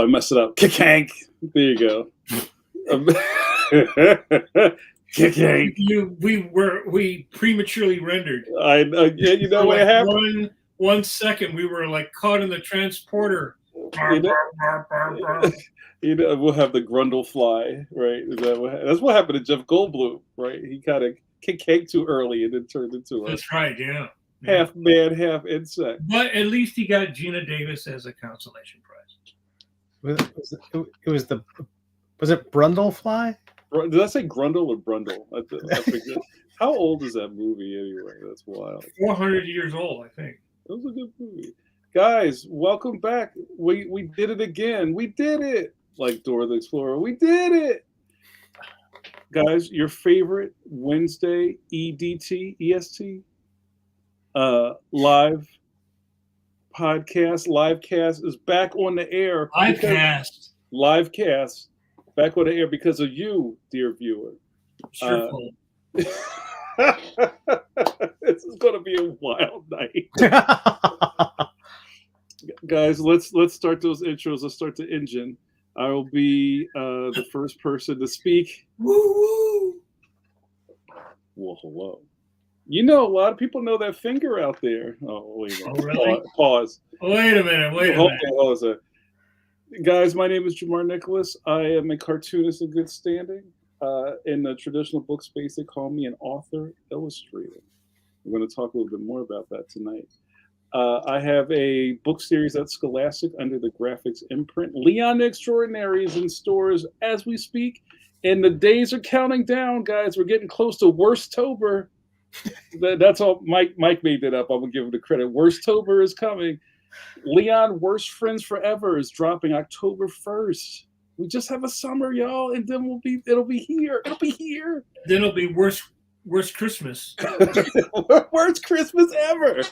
Oh, I messed it up. Kick-hank. There you go. Kick-hank. We prematurely rendered. Yeah, you know what like happened? 1 second, we were like caught in the transporter. You know, we'll have the Grundle fly, right? That's what happened to Jeff Goldblum, right? He kind of kicked too early and then turned into That's right, yeah. half man, half insect. But at least he got Gina Davis as a consolation prize. Was it Brundlefly? Did I say Grundle or Brundle? I forget. How old is that movie anyway? That's wild. 400 years old, I think. That was a good movie. Guys, welcome back. We did it again. We did it. Like Dora the Explorer. We did it. Guys, your favorite Wednesday EST live podcast, livecast is back on the air. Livecast back on the air because of you, dear viewer. Sure. This is going to be a wild night. Guys, let's start those intros. Let's start the engine. I will be the first person to speak. Woo! Well, hello. You know, a lot of people know that finger out there. Oh, wait a minute. Oh, really? Pause. Wait a minute. Hold on. Guys, my name is JAMAR NICHOLAS. I am a cartoonist in good standing. In the traditional book space, they call me an author illustrator. We're going to talk a little bit more about that tonight. I have a book series at Scholastic under the graphics imprint. Leon the Extraordinary is in stores as we speak. And the days are counting down, guys. We're getting close to Worstober. That's all. Mike made that up. I'm going to give him the credit. Worstober is coming. Leon, Worst Friends Forever is dropping October 1st. We just have a summer, y'all, and then it'll be here. It'll be here. Then it'll be worst Christmas. Worst Christmas ever.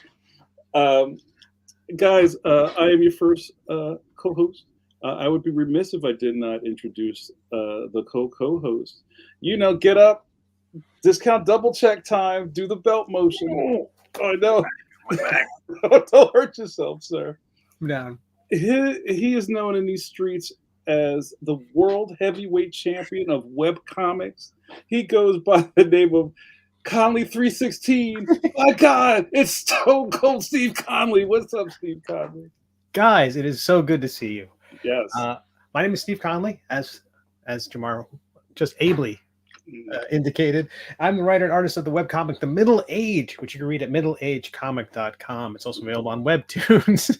Guys, I am your first co-host. I would be remiss if I did not introduce the co-host. You know, get up, discount double check time, do the belt motion. Oh, no. Don't hurt yourself, sir. I'm down. He is known in these streets as the world heavyweight champion of web comics. He goes by the name of Conley 316. My God, it's Stone Cold Steve Conley. What's up, Steve Conley? Guys, it is so good to see you. Yes. My name is Steve Conley, as Jamar just ably indicated. I'm the writer and artist of the webcomic The Middle Age, which you can read at middleagecomic.com. It's also available on Webtoons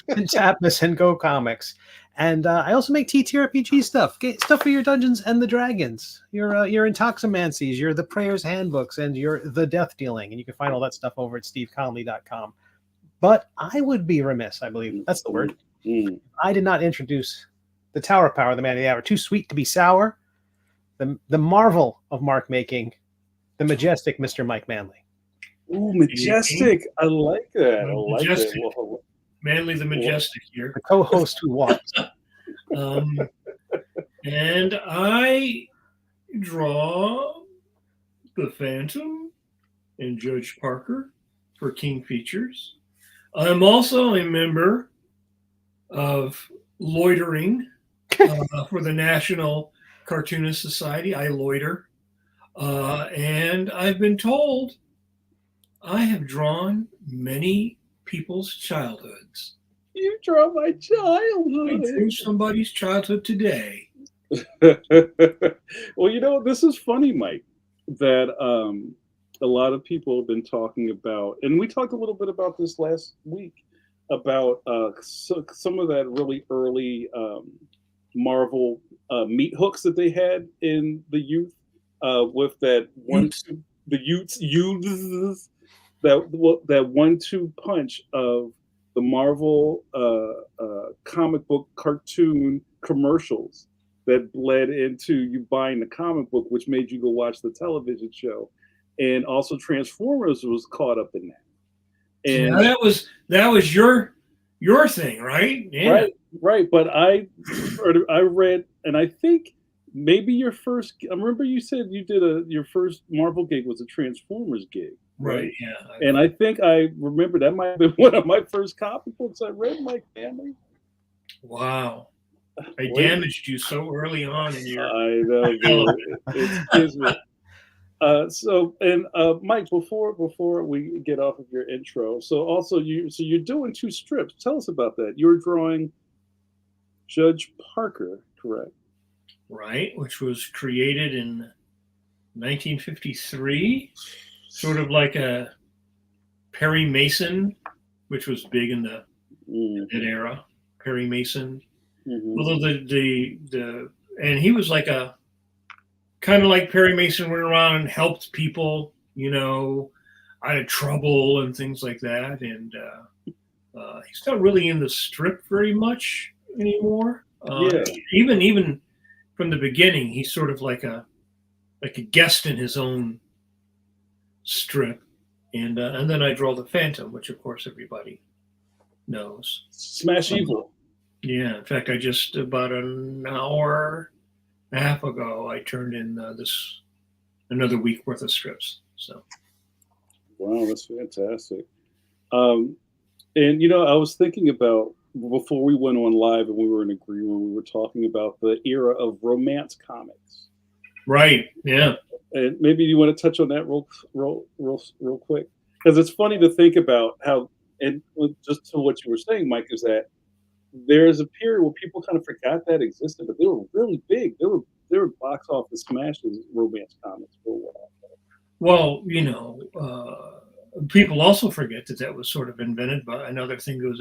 and Chapmas and Go Comics. And I also make TTRPG stuff for your Dungeons and the Dragons, your Intoximancies, your The Prayer's Handbooks, and your The Death Dealing. And you can find all that stuff over at steveconley.com. But I would be remiss, I believe, that's the word. I did not introduce the Tower of Power, the Man of the Hour, too sweet to be sour, the marvel of mark making, the majestic Mr. Mike Manley. Ooh, majestic. I like that. I like Majestic. that. Well, Manley the Majestic here. The co-host who walks. And I draw the Phantom and Judge Parker for King Features. I'm also a member of Loitering for the National Cartoonist Society. I loiter. And I've been told I have drawn many people's childhoods. You draw my childhood. I drew somebody's childhood today. Well, you know, this is funny, Mike, that a lot of people have been talking about, and we talked a little bit about this last week, about some of that really early Marvel meat hooks that they had in the youth with that that 1-2 punch of the Marvel comic book cartoon commercials that bled into you buying the comic book, which made you go watch the television show, and also Transformers was caught up in that. And now that was your thing, right? Yeah. Right. But I read, and I think maybe your first. I remember you said you did your first Marvel gig was a Transformers gig. Right. Yeah. And I think I remember that might have been one of my first comic books I read, Mike Manley. Wow. I Wait. damaged you so early on in your. I know, dude. It's kismet. Mike, before we get off of your intro, you're doing 2 strips. Tell us about that. You were drawing Judge Parker, correct? Right, which was created in 1953, sort of like a Perry Mason, which was big in that era. Perry Mason, although and he was like a kind of like Perry Mason went around and helped people, out of trouble and things like that. And he's not really in the strip very much anymore. Even from the beginning, he's sort of like a guest in his own strip. And then I draw the Phantom, which of course everybody knows. Smash Evil. Yeah, in fact, I just about an hour and a half ago I turned in another week worth of strips. So, wow, that's fantastic. And I was thinking about before we went on live and we were in agreement. We were talking about the era of romance comics. Right. Yeah. And maybe you want to touch on that real quick, because it's funny to think about how, and just to what you were saying, Mike, is that there's a period where people kind of forgot that existed, but they were really big. They were box office smashes, romance comics for a while. Well, people also forget that was sort of invented by another thing that was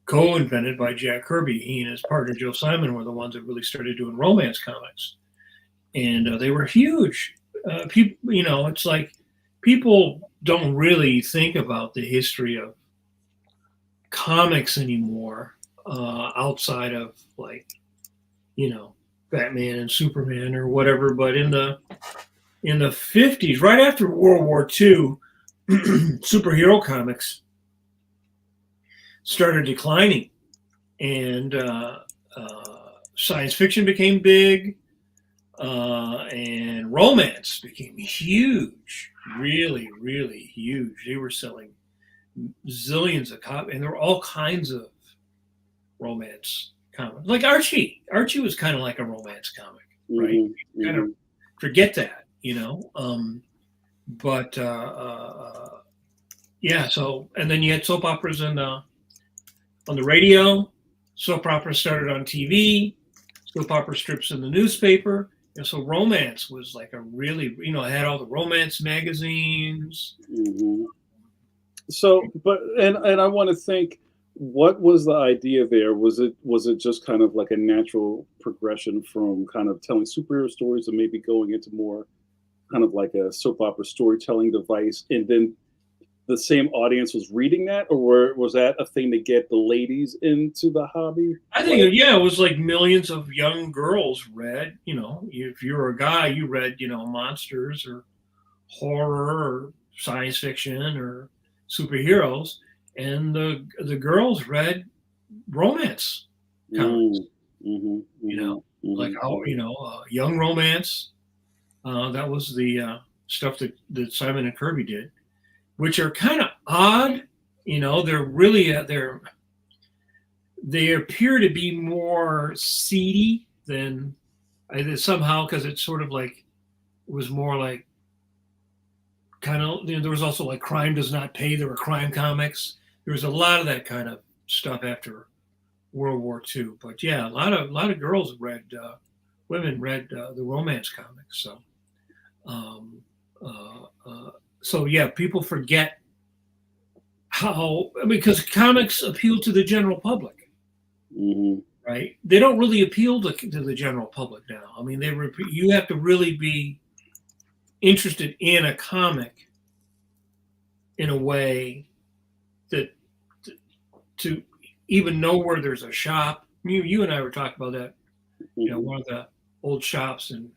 co-invented by Jack Kirby. He and his partner Joe Simon were the ones that really started doing romance comics, and they were huge. People, it's like people don't really think about the history of comics anymore, outside of Batman and Superman or whatever. But in the 50s, right after World War II, superhero comics started declining, and science fiction became big, and romance became huge, really, really huge. They were selling zillions of copies, and there were all kinds of romance comics. Like Archie. Archie was kind of like a romance comic, right? Kind of forget that, But yeah. So, and then you had soap operas on the radio. Soap operas started on TV. Soap opera strips in the newspaper. And so romance was like a really, it had all the romance magazines. So, and I want to think, what was the idea there? Was it just kind of like a natural progression from kind of telling superhero stories and maybe going into more kind of like a soap opera storytelling device, and then the same audience was reading that, or was that a thing to get the ladies into the hobby? I think, it was like millions of young girls read, if you're a guy, you read, monsters or horror or science fiction or superheroes, and the girls read romance comics. Like young romance. That was the stuff that Simon and Kirby did, which are kind of odd. They're really they appear to be more seedy than somehow, because it's sort of like it was more like kind of, there was also like Crime Does Not Pay. There were crime comics. There was a lot of that kind of stuff after World War II. But yeah, a lot of girls women read the romance comics. So, so yeah, people forget how, because comics appeal to the general public, right? They don't really appeal to the general public now. I mean, you have to really be interested in a comic in a way that to even know where there's a shop. You and I were talking about that. One of the old shops in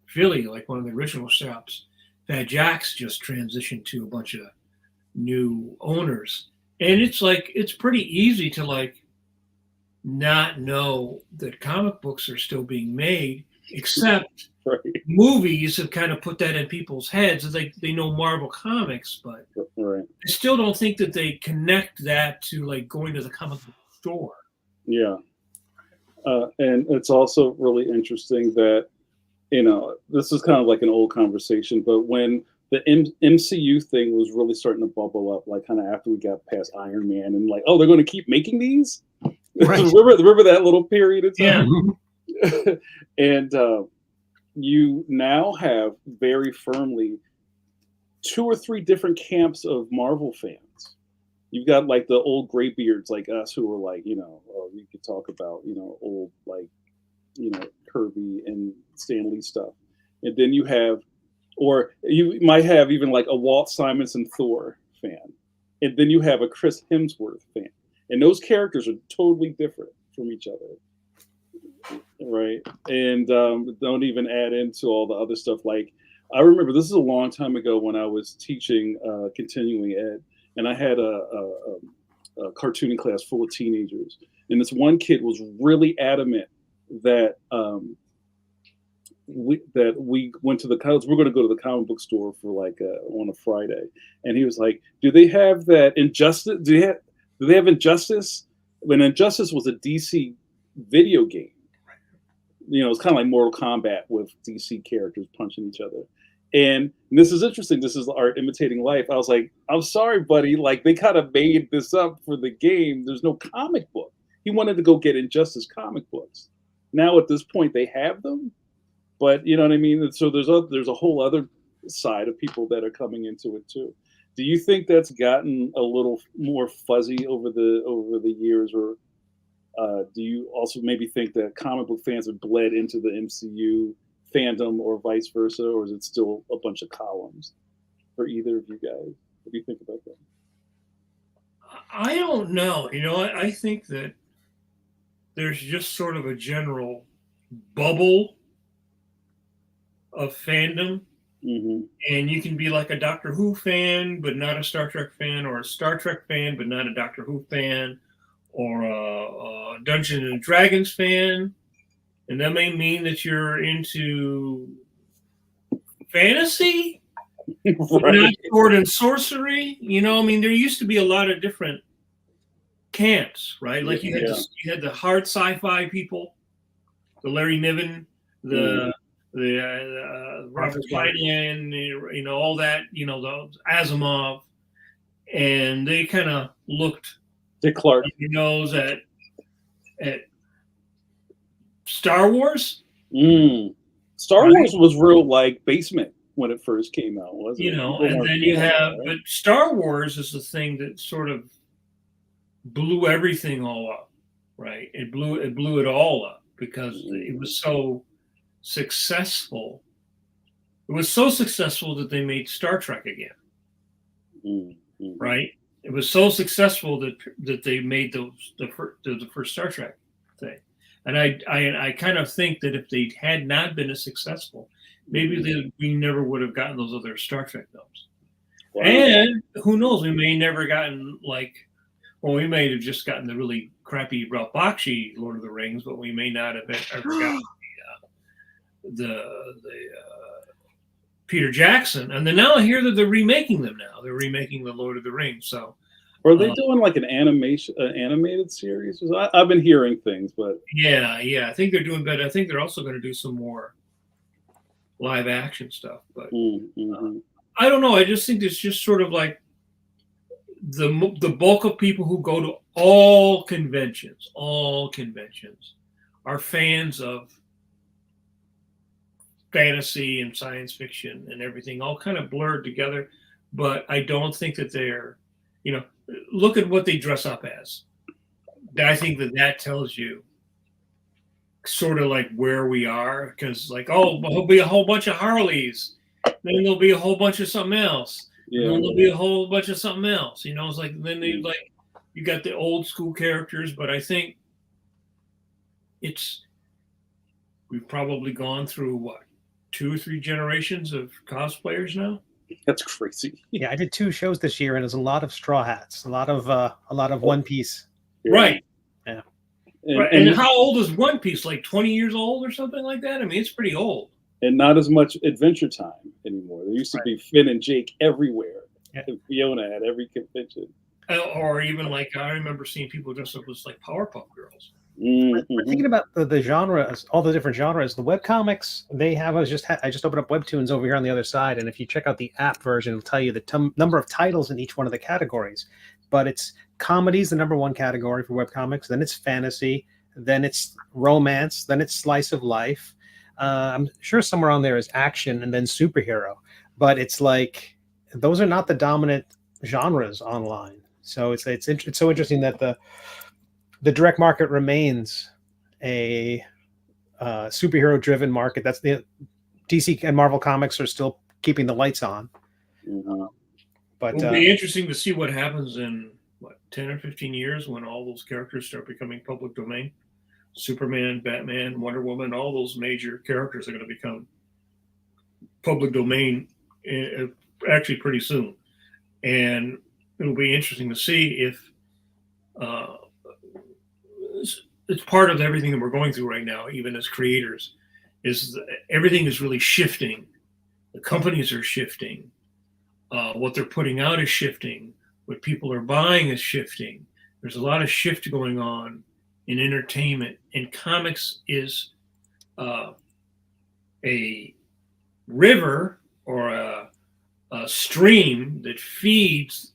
Philly, like one of the original shops, Fat Jack's just transitioned to a bunch of new owners, and it's pretty easy to like not know that comic books are still being made, except movies have kind of put that in people's heads. They know Marvel Comics, but I still don't think that they connect that to like going to the comic book store. Yeah. And it's also really interesting that, this is kind of like an old conversation, but when the MCU thing was really starting to bubble up, like kind of after we got past Iron Man and like, oh, they're going to keep making these? Right. remember that little period of time? Yeah. And you now have very firmly 2 or 3 different camps of Marvel fans. You've got like the old graybeards like us who are like, you could talk about, old like, Kirby and Stan Lee stuff. And then you have, or you might have even like a Walt Simonson Thor fan. And then you have a Chris Hemsworth fan. And those characters are totally different from each other. Right. And don't even add into all the other stuff. Like, I remember this is a long time ago when I was teaching continuing ed, and I had a cartooning class full of teenagers. And this one kid was really adamant that we went to the college. We're going to go to the comic book store for like on a Friday, and he was like, "Do they have that Injustice? Do they have Injustice?" When Injustice was a DC video game. It's kind of like Mortal Kombat with DC characters punching each other. And this is interesting. This is art imitating life. I was like, I'm sorry, buddy. Like, they kind of made this up for the game. There's no comic book. He wanted to go get Injustice comic books. Now at this point, they have them. But you know what I mean? So there's a whole other side of people that are coming into it too. Do you think that's gotten a little more fuzzy over the years, or do you also maybe think that comic book fans have bled into the MCU fandom or vice versa, or is it still a bunch of columns for either of you guys? What do you think about that? I don't know. I think that there's just sort of a general bubble of fandom. Mm-hmm. And you can be like a Doctor Who fan, but not a Star Trek fan, or a Star Trek fan, but not a Doctor Who fan, or a Dungeons and Dragons fan. And that may mean that you're into fantasy, Right. not sword and sorcery. There used to be a lot of different camps, right? Like you had the hard sci-fi people, the Larry Niven, the Robert Heinlein, all that, the Asimov, and they kind of looked Dick Clark. At Star Wars. Star Wars was real like basement when it first came out, wasn't it? And then you have, but Star Wars is the thing that sort of blew everything all up, right? It blew it all up because it was so successful. It was so successful that they made Star Trek again, right? It was so successful that they made the first Star Trek thing. And I kind of think that if they had not been as successful, maybe we never would have gotten those other Star Trek films. Wow. And who knows, we may never gotten we may have just gotten the really crappy Ralph Bakshi Lord of the Rings, but we may not have ever gotten the Peter Jackson. And then now I hear that they're remaking them now. They're remaking the Lord of the Rings. So are they doing like an animated series? I've been hearing things, but yeah, I think they're doing better. I think they're also going to do some more live action stuff. But I don't know. I just think it's just sort of like the bulk of people who go to all conventions are fans of fantasy and science fiction and everything, all kind of blurred together. But I don't think that they're, look at what they dress up as. I think that tells you sort of like where we are, because there'll be a whole bunch of Harleys, then there'll be a whole bunch of something else, and then there'll be a whole bunch of something else. It's like then they you got the old school characters, but I think we've probably gone through 2 or 3 generations of cosplayers now. That's crazy. Yeah, I did 2 shows this year, and there's a lot of Straw Hats, a lot of One Piece. Yeah. Right. Yeah. And how old is One Piece? Like 20 years old or something like that? I mean, it's pretty old. And not as much Adventure Time anymore. There used to be Finn and Jake everywhere. Yeah. And Fiona at every convention. Or even like I remember seeing people dressed up as like Powerpuff Girls. We're thinking about the genres, all the different genres. The webcomics they have. I just opened up Webtoons over here on the other side, and if you check out the app version, it'll tell you the number of titles in each one of the categories. But it's comedies, the number one category for webcomics. Then it's fantasy. Then it's romance. Then it's slice of life. I'm sure somewhere on there is action, and then superhero. But it's like those are not the dominant genres online. So it's so interesting that the direct market remains a superhero driven market. That's the DC and Marvel comics are still keeping the lights on. But it'll be interesting to see what happens in 10 or 15 years when all those characters start becoming public domain. Superman, Batman, Wonder Woman, all those major characters are going to become public domain actually pretty soon. And it'll be interesting to see if it's part of everything that we're going through right now, even as creators, is everything is really shifting. The companies are shifting. What they're putting out is shifting. What people are buying is shifting. There's a lot of shift going on in entertainment, and comics is a river or a stream that feeds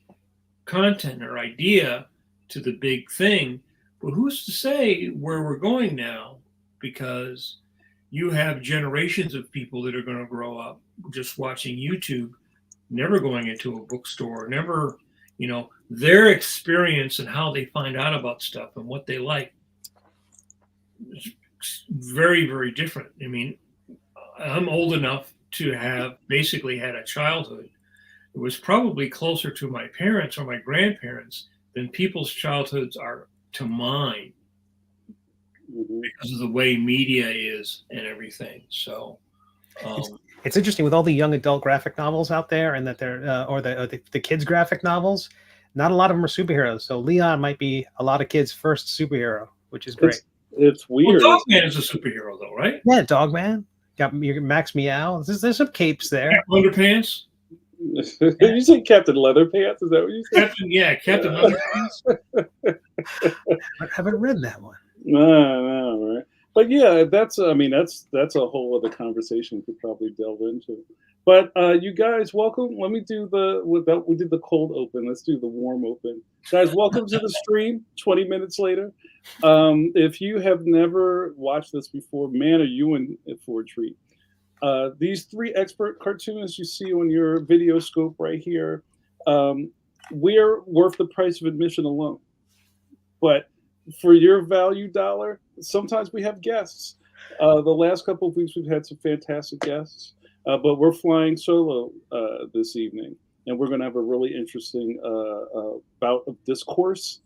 content or idea to the big thing. But who's to say where we're going now? Because you have generations of people that are going to grow up just watching YouTube, never going into a bookstore, never, their experience and how they find out about stuff and what they like is very, very different. I mean, I'm old enough to have basically had a childhood. It was probably closer to my parents or my grandparents than people's childhoods are to mine because of the way media is and everything. So it's interesting with all the young adult graphic novels out there, and that they're or the kids graphic novels. Not a lot of them are superheroes. So Leon might be a lot of kids' first superhero, which is great. It's weird. Well, Dogman is a superhero, though, right? Yeah, Dogman. Got your Max Meow. There's some capes there. Underpants. Did you say Captain Leatherpants? Is that what you said? Captain Leatherpants. I haven't read that one. No, right. But yeah, that's a whole other conversation we could probably delve into. But you guys, welcome. Let me do we did the cold open. Let's do the warm open. Guys, welcome to the stream. 20 minutes later. If you have never watched this before, man, are you in for a treat. These three expert cartoonists you see on your video scope right here, we're worth the price of admission alone. But for your value dollar, sometimes we have guests. The last couple of weeks, we've had some fantastic guests, but we're flying solo this evening, and we're going to have a really interesting bout of discourse.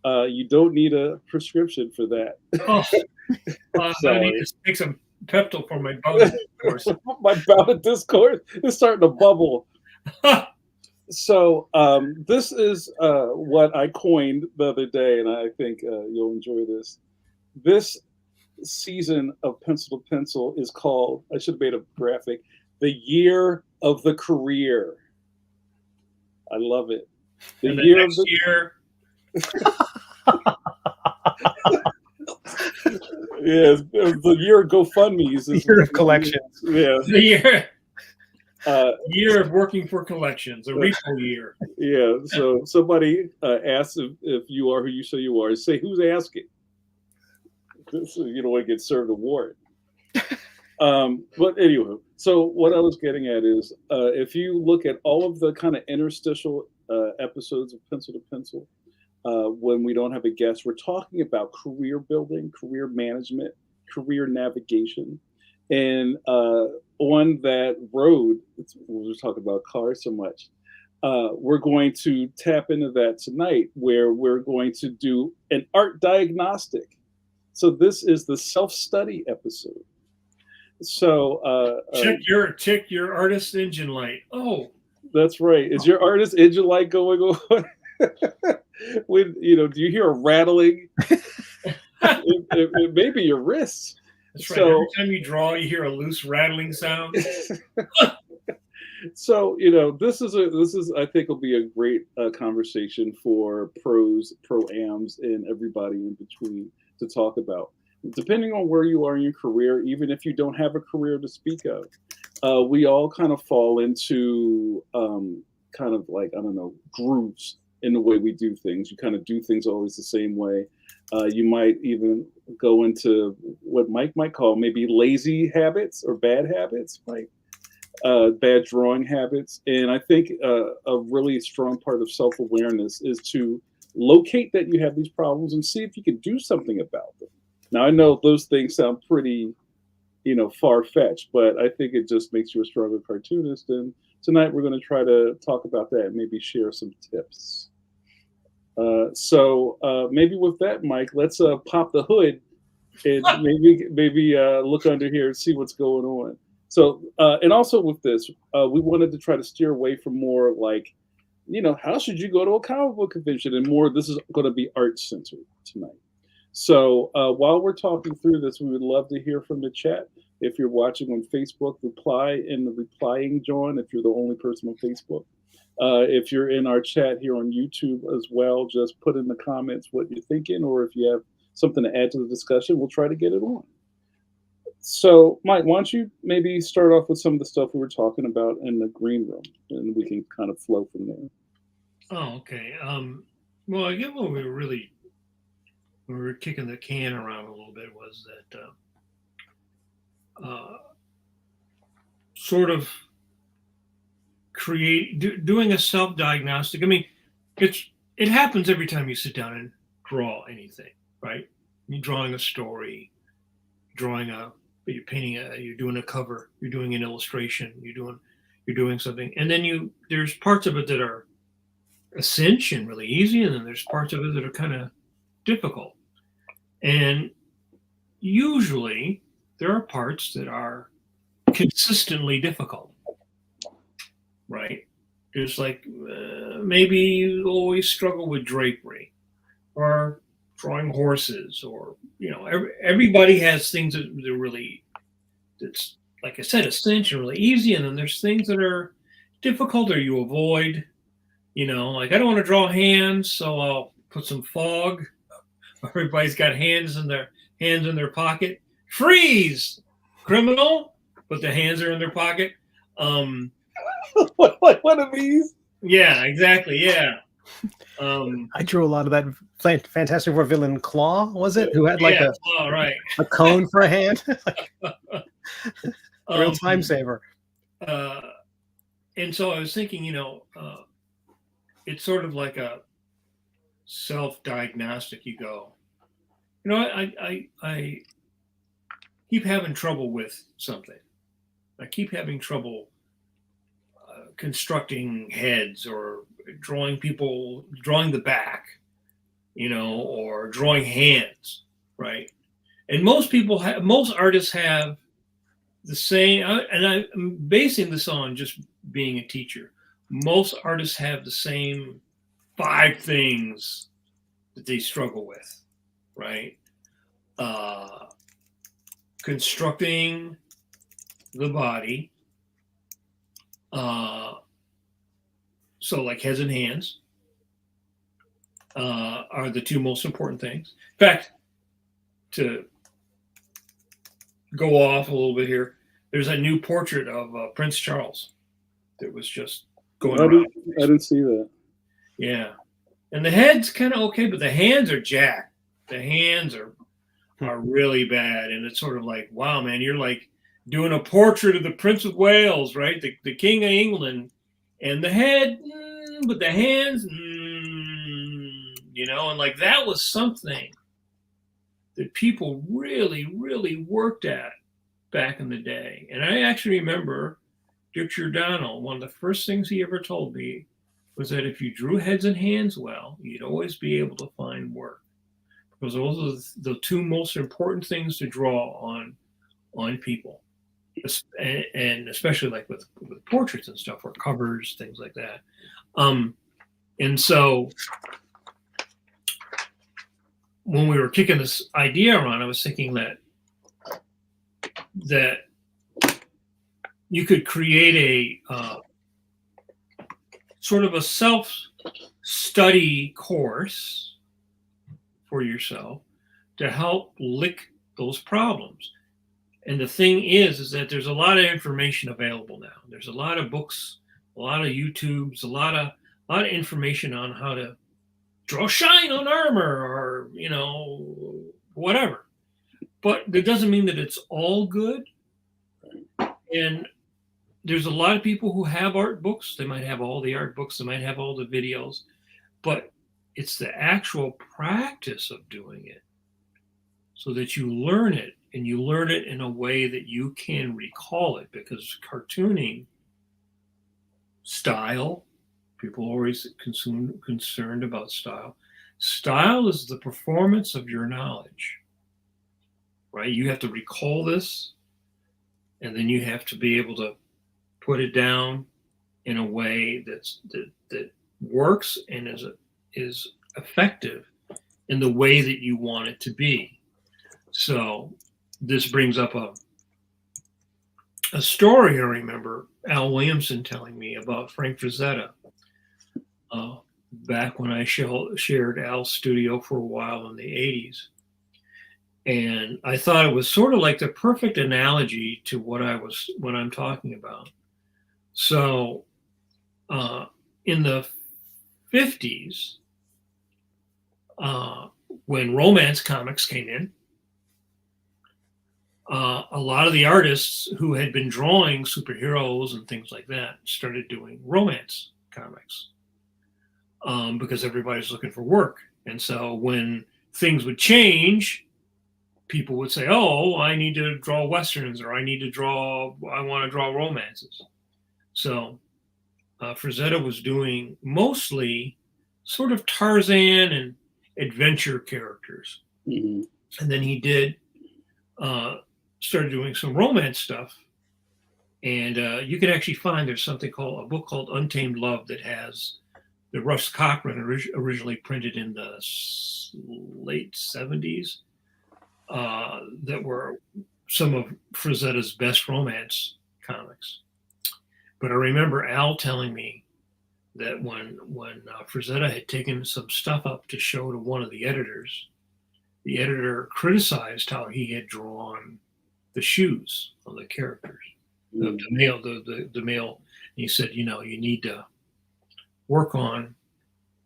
You don't need a prescription for that. I need to take some Pepto for my bout of discourse. My bout of discourse is starting to bubble. So this is what I coined the other day, and I think you'll enjoy this. This season of Pencil to Pencil is called, I should have made a graphic, the Year of the Career. I love it. The year of the year. Yeah, the year of GoFundMe's. The year of collections. Yeah. The year of working for collections, a repo year. Yeah, so somebody asks if you are who you say you are. Say, who's asking? So you don't want to get served a warrant. But anyway, so what I was getting at is if you look at all of the kind of interstitial episodes of Pencil to Pencil, when we don't have a guest, we're talking about career building, career management, career navigation. And on that road, we're talking about cars so much, we're going to tap into that tonight, where we're going to do an art diagnostic. So this is the self-study episode. So check your artist engine light. Oh, that's right. Is your artist engine light going on? When do you hear a rattling? it may be your wrists. That's right. Every time you draw, you hear a loose rattling sound. So this is I think will be a great conversation for pros, pro-ams, and everybody in between to talk about. Depending on where you are in your career, even if you don't have a career to speak of, we all kind of fall into kind of like, I don't know, grooves in the way we do things. You kind of do things always the same way. You might even go into what Mike might call maybe lazy habits or bad habits, like bad drawing habits. And I think a really strong part of self awareness is to locate that you have these problems and see if you can do something about them. Now, I know those things sound pretty, far fetched, but I think it just makes you a stronger cartoonist. And tonight we're going to try to talk about that and maybe share some tips. So maybe with that, Mike, let's pop the hood and maybe look under here and see what's going on. So and also with this, we wanted to try to steer away from more like, how should you go to a comic book convention, and more. This is going to be art centered tonight. So while we're talking through this, we would love to hear from the chat. If you're watching on Facebook, reply in the replying John if you're the only person on Facebook. If you're in our chat here on YouTube as well, just put in the comments what you're thinking, or if you have something to add to the discussion, we'll try to get it on. So, Mike, why don't you maybe start off with some of the stuff we were talking about in the green room, and we can kind of flow from there. Oh, okay. Well, I get what we were kicking the can around a little bit was that sort of doing a self-diagnostic. I mean, it happens every time you sit down and draw anything, right? You're drawing a story, you're painting you're doing a cover, you're doing an illustration, you're doing something, and then there's parts of it that are a cinch and really easy, and then there's parts of it that are kind of difficult. And usually there are parts that are consistently difficult, right? Just like maybe you always struggle with drapery or drawing horses, or everybody has things that are really, that's like I said, a cinch and really easy, and then there's things that are difficult or you avoid. Like I don't want to draw hands, so I'll put some fog. Everybody's got hands in their pocket. Freeze, criminal! But the hands are in their pocket. What one of these? Yeah, exactly. Yeah. I drew a lot of that Fantastic Four villain Claw, was it? Who had like a cone for a hand? Real time saver. And so I was thinking, it's sort of like a self-diagnostic. You go, I keep having trouble with something. I keep having trouble constructing heads, or drawing the back, or drawing hands, right? And most artists have the same, and I'm basing this on just being a teacher. Most artists have the same 5 things that they struggle with, right? Constructing the body, so like heads and hands are the 2 most important things. In fact, to go off a little bit here, there's a new portrait of Prince Charles that was just going around. I didn't see that. Yeah, and the head's kind of okay, but the hands are jacked. The hands are really bad, and it's sort of like, wow, man, you're like doing a portrait of the Prince of Wales, right? The King of England, and the head, but the hands, and like that was something that people really, really worked at back in the day. And I actually remember Dick Giordano, one of the first things he ever told me was that if you drew heads and hands well, you'd always be able to find work, because those are the 2 most important things to draw on people. And especially like with portraits and stuff, or covers, things like that. And so when we were kicking this idea around, I was thinking that you could create sort of a self-study course for yourself to help lick those problems. And the thing is that there's a lot of information available now. There's a lot of books, a lot of YouTubes, a lot of information on how to draw shine on armor, or whatever. But that doesn't mean that it's all good. And there's a lot of people who have art books. They might have all the art books, they might have all the videos, but it's the actual practice of doing it so that you learn it, and you learn it in a way that you can recall it, because cartooning style, people are always concerned about style. Style is the performance of your knowledge, right? You have to recall this, and then you have to be able to put it down in a way that works and is effective in the way that you want it to be. So this brings up a story I remember Al Williamson telling me about Frank Frazetta. Back when I shared Al's studio for a while in the 80s. And I thought it was sort of like the perfect analogy to what I'm talking about. So in the 50s, when romance comics came in, a lot of the artists who had been drawing superheroes and things like that started doing romance comics, because everybody's looking for work. And so when things would change, people would say, oh, I need to draw Westerns, or I want to draw romances. So Frazetta was doing mostly sort of Tarzan and adventure characters. Mm-hmm. And then he started doing some romance stuff. And you can actually find there's a book called Untamed Love that has the Russ Cochran originally printed in the late 70s. That were some of Frazetta's best romance comics. But I remember Al telling me that when Frazetta had taken some stuff up to show to one of the editors, the editor criticized how he had drawn the shoes of the characters, the male. He said, you need to work on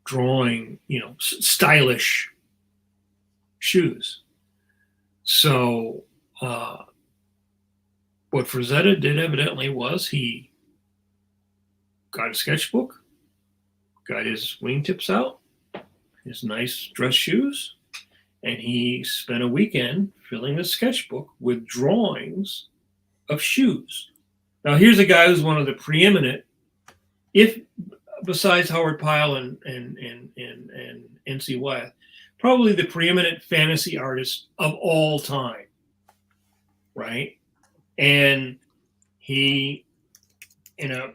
drawing, stylish shoes. So what Frazetta did evidently was he got a sketchbook, got his wingtips out, his nice dress shoes, and he spent a weekend filling the sketchbook with drawings of shoes. Now here's a guy who's one of the preeminent, if besides Howard Pyle and N.C. Wyeth, probably the preeminent fantasy artist of all time, right? And he, in a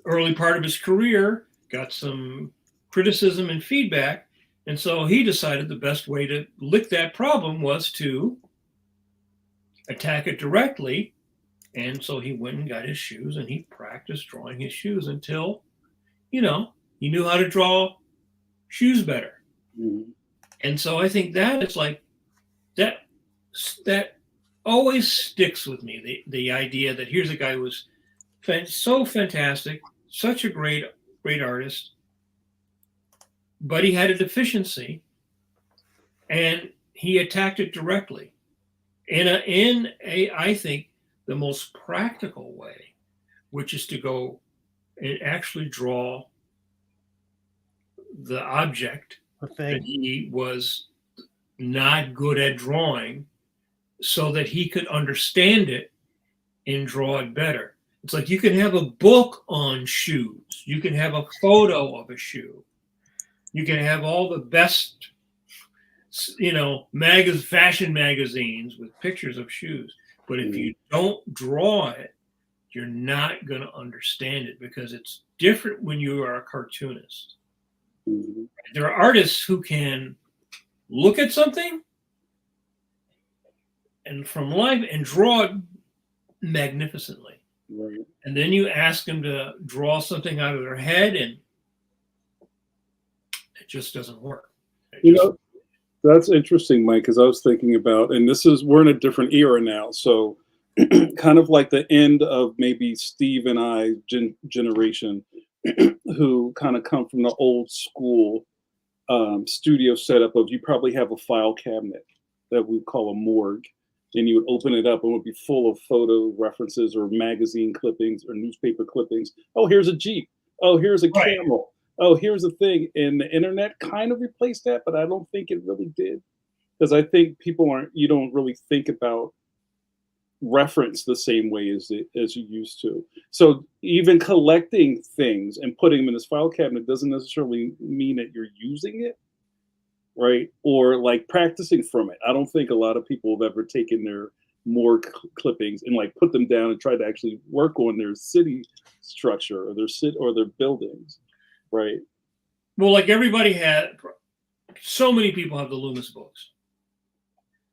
early part of his career, got some criticism and feedback, and so he decided the best way to lick that problem was to attack it directly. And so he went and got his shoes, and he practiced drawing his shoes until, he knew how to draw shoes better. Mm-hmm. And so I think that is like that always sticks with me. The idea that here's a guy who was so fantastic, such a great artist, but he had a deficiency, and he attacked it directly in a I think the most practical way, which is to go and actually draw the object that he was not good at drawing, so that he could understand it and draw it better. It's like you can have a book on shoes. You can have a photo of a shoe. You can have all the best, fashion magazines with pictures of shoes. But if you don't draw it, you're not going to understand it, because it's different when you are a cartoonist. Mm-hmm. There are artists who can look at something and from life and draw it magnificently. Right. And then you ask them to draw something out of their head, and it just doesn't work. That's interesting, Mike, because I was thinking about, and we're in a different era now. So kind of like the end of maybe Steve and I generation, who kind of come from the old school studio setup of, you probably have a file cabinet that we call a morgue, and you would open it up and it would be full of photo references or magazine clippings or newspaper clippings. Oh, here's a Jeep. Oh, here's a camel. Oh, here's a thing. And the internet kind of replaced that, but I don't think it really did. Because I think you don't really think about reference the same way as you used to. So even collecting things and putting them in this file cabinet doesn't necessarily mean that you're using it, right? Or like practicing from it. I don't think a lot of people have ever taken their morgue clippings and like put them down and tried to actually work on their city structure or their buildings, right? Well, like everybody had, so many people have the Loomis books.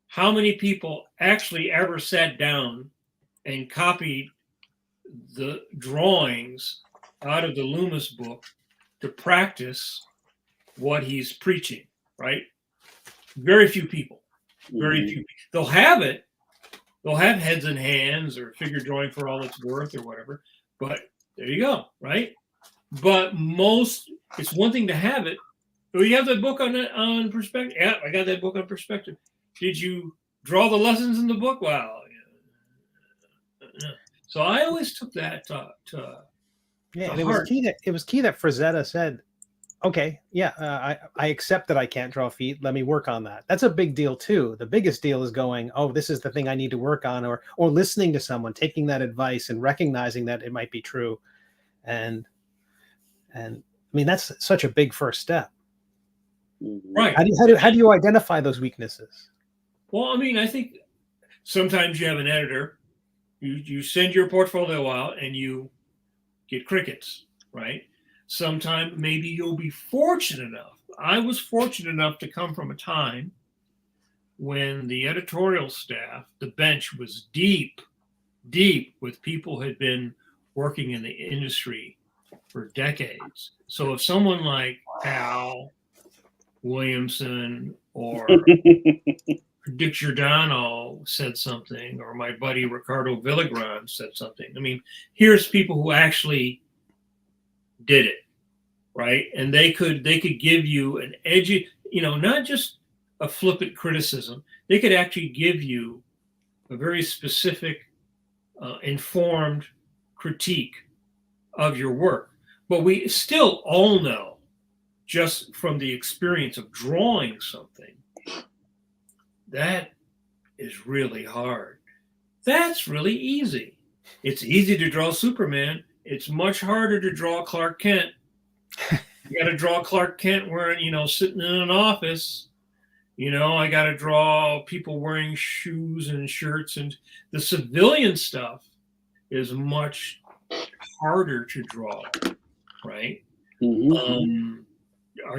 How many people actually ever sat down and copied the drawings out of the Loomis book to practice what he's preaching, right? Very few people. Very few. They'll have it. They'll have heads and hands or figure drawing for all it's worth or whatever. But there you go, right? But it's one thing to have it. Do you have that book on perspective? Yeah, I got that book on perspective. Did you draw the lessons in the book? Wow. Yeah. So I always took that to and it was key that Frazetta said, okay, I accept that I can't draw feet. Let me work on that. That's a big deal too. The biggest deal is going, oh, this is the thing I need to work on, or listening to someone, taking that advice and recognizing that it might be true. And I mean, that's such a big first step. Right. How do you identify those weaknesses? Well, I mean, I think sometimes you have an editor, you send your portfolio out and you get crickets, right? Sometimes maybe you'll be fortunate enough. I was fortunate enough to come from a time when the editorial staff, the bench was deep with people who had been working in the industry for decades. So if someone like Al Williamson or Dick Giordano said something, or my buddy Ricardo Villagran said something, I mean, here's people who actually did it, right? And they could give you an edgy, not just a flippant criticism. They could actually give you a very specific, informed critique of your work. But we still all know, just from the experience of drawing something, that is really hard. That's really easy. It's easy to draw Superman. It's much harder to draw Clark Kent. You got to draw Clark Kent wearing, sitting in an office. I got to draw people wearing shoes and shirts, and the civilian stuff is much harder to draw, right? Mm-hmm.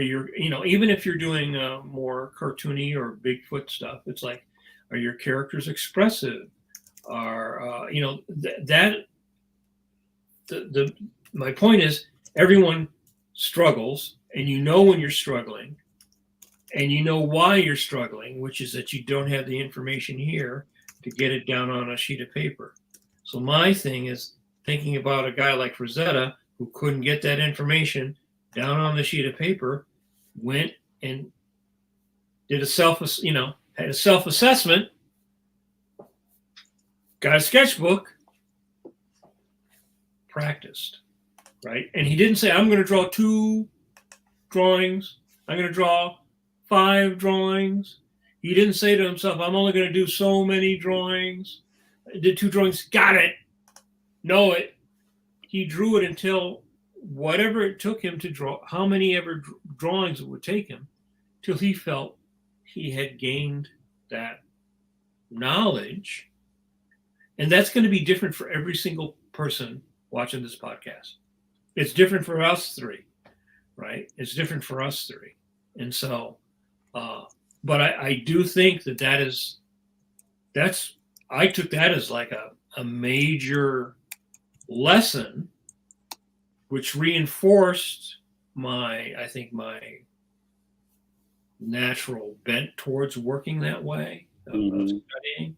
Even if you're doing more cartoony or Bigfoot stuff, it's like, are your characters expressive? My point is, everyone struggles, and when you're struggling, and why you're struggling, which is that you don't have the information here to get it down on a sheet of paper. So my thing is thinking about a guy like Frazetta, who couldn't get that information down on the sheet of paper, went and did had a self-assessment, got a sketchbook, practiced, right? And he didn't say, I'm going to draw 2 drawings. I'm going to draw 5 drawings. He didn't say to himself, I'm only going to do so many drawings. I did 2 drawings, got it, know it. He drew it until whatever it took him to draw, how many ever drawings it would take him, till he felt he had gained that knowledge. And that's going to be different for every single person watching this podcast. It's different for us 3, right? It's different for us 3. And so, but I do think I took that as like a major lesson, which reinforced I think my natural bent towards working that way of studying.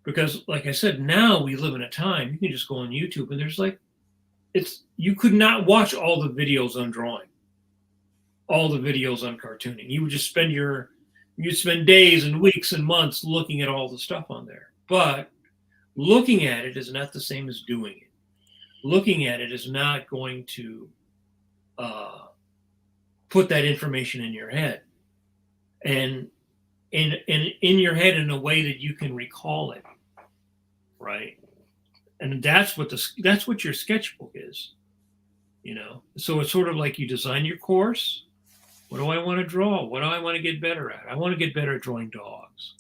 Because like I said, now we live in a time you can just go on YouTube and there's like, you could not watch all the videos on drawing, all the videos on cartooning. You would just you'd spend days and weeks and months looking at all the stuff on there. But looking at it is not the same as doing it. Looking at it is not going to put that information in your head, and in your head in a way that you can recall it, right? And that's what your sketchbook is, you know. So it's sort of like you design your course. What do I want to draw? What do I want to get better at? I want to get better at drawing dogs.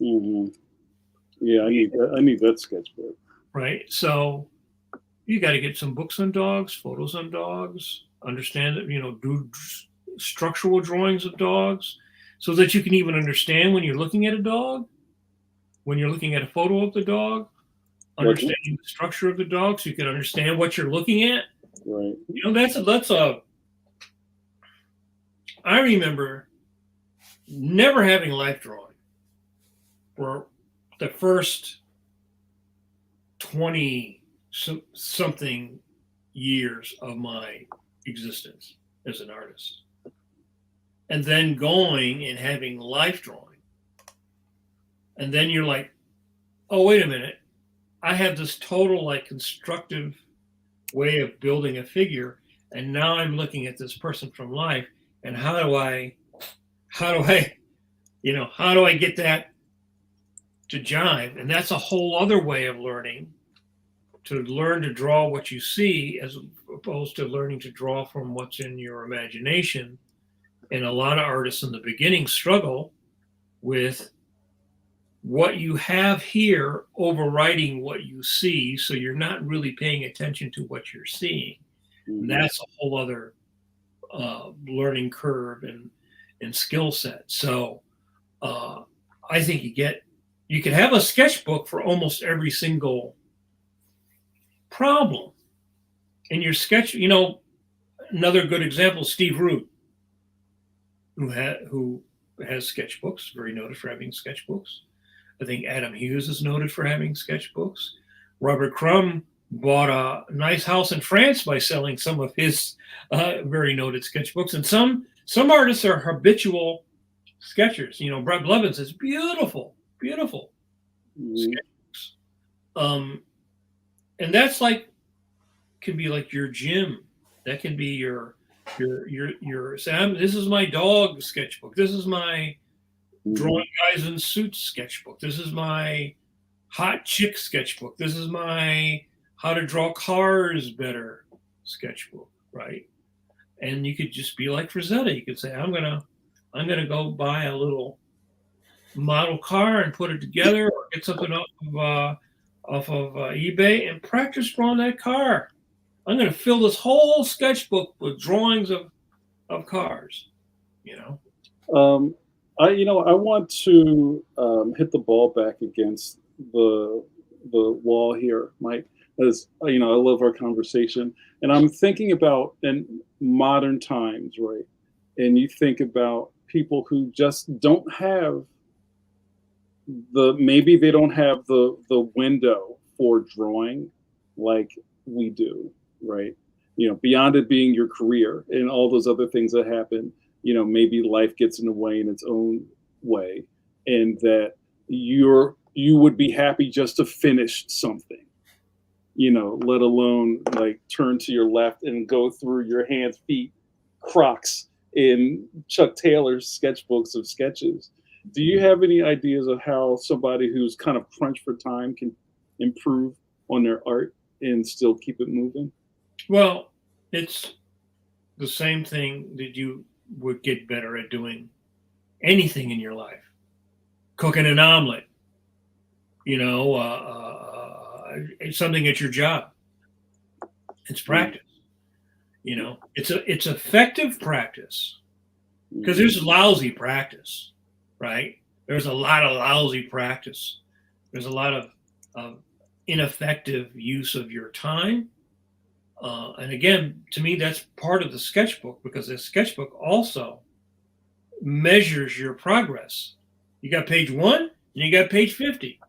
Yeah, I need that sketchbook. Right. So you got to get some books on dogs, photos on dogs, understand that, you know, do structural drawings of dogs so that you can even understand when you're looking at a dog, when you're looking at a photo of the dog, understanding the structure of the dog so you can understand what you're looking at. Right. You know, I remember never having life drawing for the first 20 something years of my existence as an artist. And then going and having life drawing. And then you're like, oh, wait a minute. I have this total like constructive way of building a figure. And now I'm looking at this person from life. And how do I get that to jive? And that's a whole other way of learning, to learn to draw what you see as opposed to learning to draw from what's in your imagination. And a lot of artists in the beginning struggle with what you have here overriding what you see. So you're not really paying attention to what you're seeing. And that's a whole other learning curve and skill set. So I think you can have a sketchbook for almost every single problem in your sketch. You know, another good example, Steve Root, who has sketchbooks, very noted for having sketchbooks. I think Adam Hughes is noted for having sketchbooks. Robert Crumb bought a nice house in France by selling some of his very noted sketchbooks. And some artists are habitual sketchers. You know, Brett Blevins has beautiful sketchbooks. And that's can be like your gym. That can be your Sam, this is my dog sketchbook. This is my drawing guys in suits sketchbook. This is my hot chick sketchbook. This is my how to draw cars better sketchbook, right? And you could just be like Frazetta. You could say, I'm gonna go buy a little model car and put it together, or get something off of eBay and practice drawing that car. I'm gonna fill this whole sketchbook with drawings of cars. You know. I want to hit the ball back against the wall here, Mike. As you know, I love our conversation, and I'm thinking about in modern times, right? And you think about people who just don't have maybe they don't have the window for drawing like we do, right? You know, beyond it being your career and all those other things that happen, you know, maybe life gets in the way in its own way, and that you would be happy just to finish something, you know, let alone like turn to your left and go through your hands, feet, Crocs in Chuck Taylor's sketchbooks of sketches. Do you have any ideas of how somebody who's kind of crunched for time can improve on their art and still keep it moving? Well, it's the same thing that you would get better at doing anything in your life. Cooking an omelet, you know, something at your job. It's practice. You know, it's effective practice, because there's lousy practice, right? There's a lot of lousy practice. There's a lot of ineffective use of your time. And again, to me, that's part of the sketchbook, because the sketchbook also measures your progress. You got page 1 and you got page 50,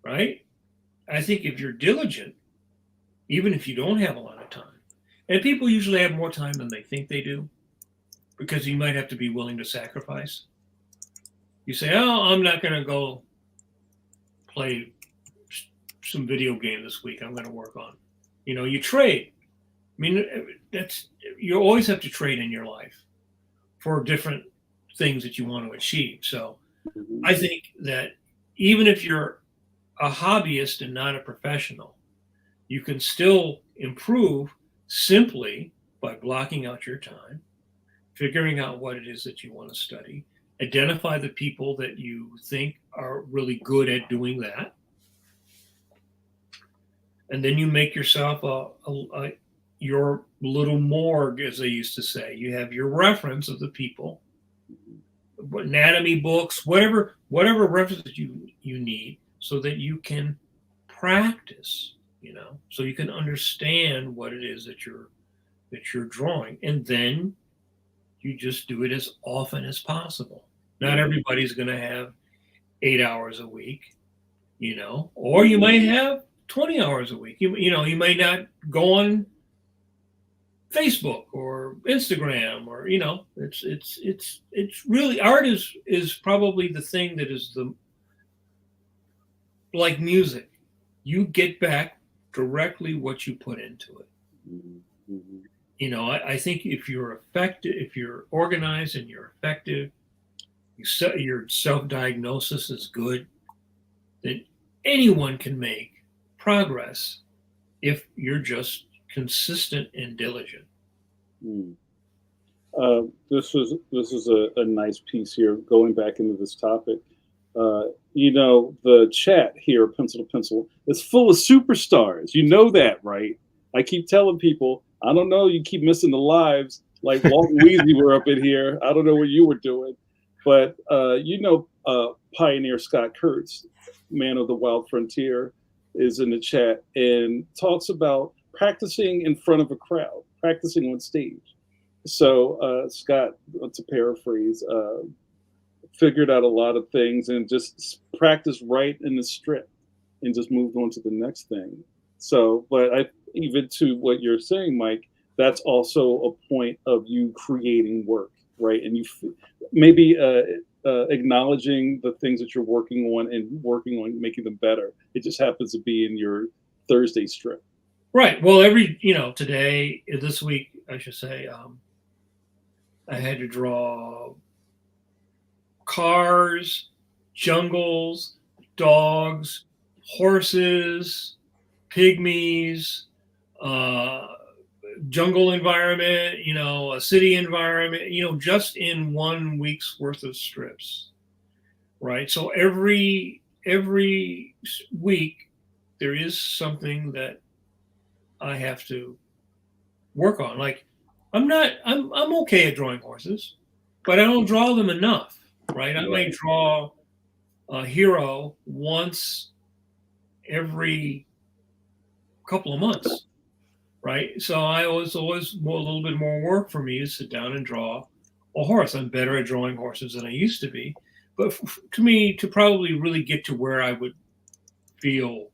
right? I think if you're diligent, even if you don't have a lot of time, and people usually have more time than they think they do, because you might have to be willing to sacrifice. You say, oh, I'm not going to go play some video game this week. I'm going to work on, you trade. I mean, you always have to trade in your life for different things that you want to achieve. So I think that even if you're a hobbyist and not a professional, you can still improve simply by blocking out your time, figuring out what it is that you want to study, identify the people that you think are really good at doing that, and then you make yourself your little morgue, as they used to say. You have your reference of the people, anatomy books, whatever reference that you need, so that you can practice, so you can understand what it is that you're drawing, and then you just do it as often as possible. Not everybody's going to have 8 hours a week, or you might have 20 hours a week. You may not go on Facebook or Instagram, or it's really, art is probably the thing that is like music. You get back directly what you put into it. I think if you're effective, if you're organized and you're effective, your self-diagnosis is good, then anyone can make progress if you're just consistent and diligent. This is a nice piece here, going back into this topic. The chat here, Pencil to Pencil, is full of superstars. You know that, right? I keep telling people, I don't know, you keep missing the lives. Like Walt and Weezy were up in here. I don't know what you were doing. But, Pioneer Scott Kurtz, man of the wild frontier, is in the chat and talks about practicing in front of a crowd, practicing on stage. So Scott, to paraphrase, figured out a lot of things and just practiced right in the strip and just moved on to the next thing. So, but even to what you're saying, Mike, that's also a point of you creating work, right? And you maybe acknowledging the things that you're working on and working on making them better. It just happens to be in your Thursday strip. Right. Well, this week, I should say, I had to draw cars, jungles, dogs, horses, pygmies, jungle environment, a city environment, just in 1 week's worth of strips, right? So every week there is something that I have to work on. Like I'm okay at drawing horses, but I don't draw them enough, right? I might draw a hero once every couple of months, right? So I was always a little bit more work for me to sit down and draw a horse. I'm better at drawing horses than I used to be, but to me, to probably really get to where I would feel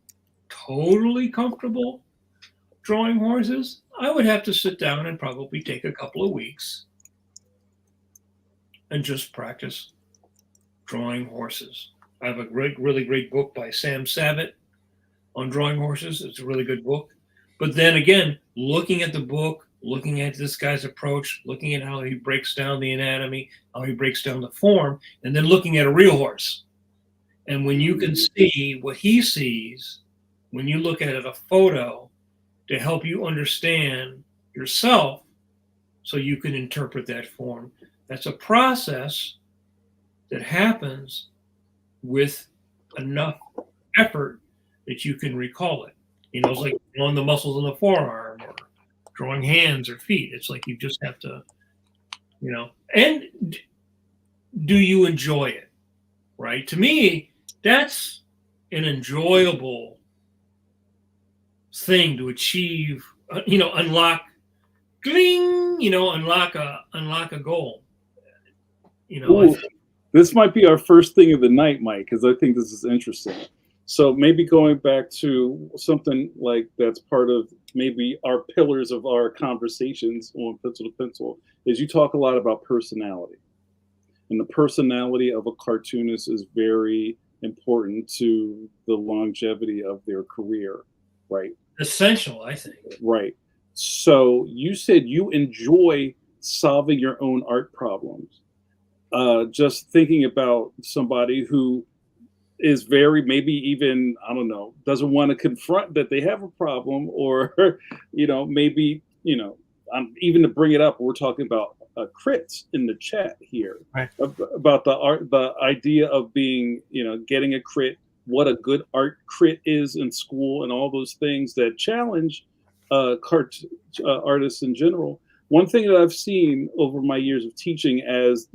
totally comfortable drawing horses, I would have to sit down and probably take a couple of weeks and just practice drawing horses. I have a really great book by Sam Savitt on drawing horses. It's a really good book. But then again, looking at the book, looking at this guy's approach, looking at how he breaks down the anatomy, how he breaks down the form, and then looking at a real horse. And when you can see what he sees, when you look at a photo, to help you understand yourself so you can interpret that form, that's a process that happens with enough effort that you can recall it. It's like drawing the muscles in the forearm or drawing hands or feet. It's like you just have to, and do you enjoy it, right? To me, that's an enjoyable thing to achieve, unlock, gling, unlock a goal. Ooh, this might be our first thing of the night, Mike, because I think this is interesting. So maybe going back to something like that's part of maybe our pillars of our conversations on Pencil to Pencil is you talk a lot about personality. And the personality of a cartoonist is very important to the longevity of their career, right? Essential, I think. Right. So you said you enjoy solving your own art problems. Just thinking about somebody who is very, maybe even, I don't know, doesn't want to confront that they have a problem, or, maybe, even to bring it up, we're talking about crits in the chat here, right, about the idea of being, getting a crit, what a good art crit is in school, and all those things that challenge artists in general. One thing that I've seen over my years of teaching, as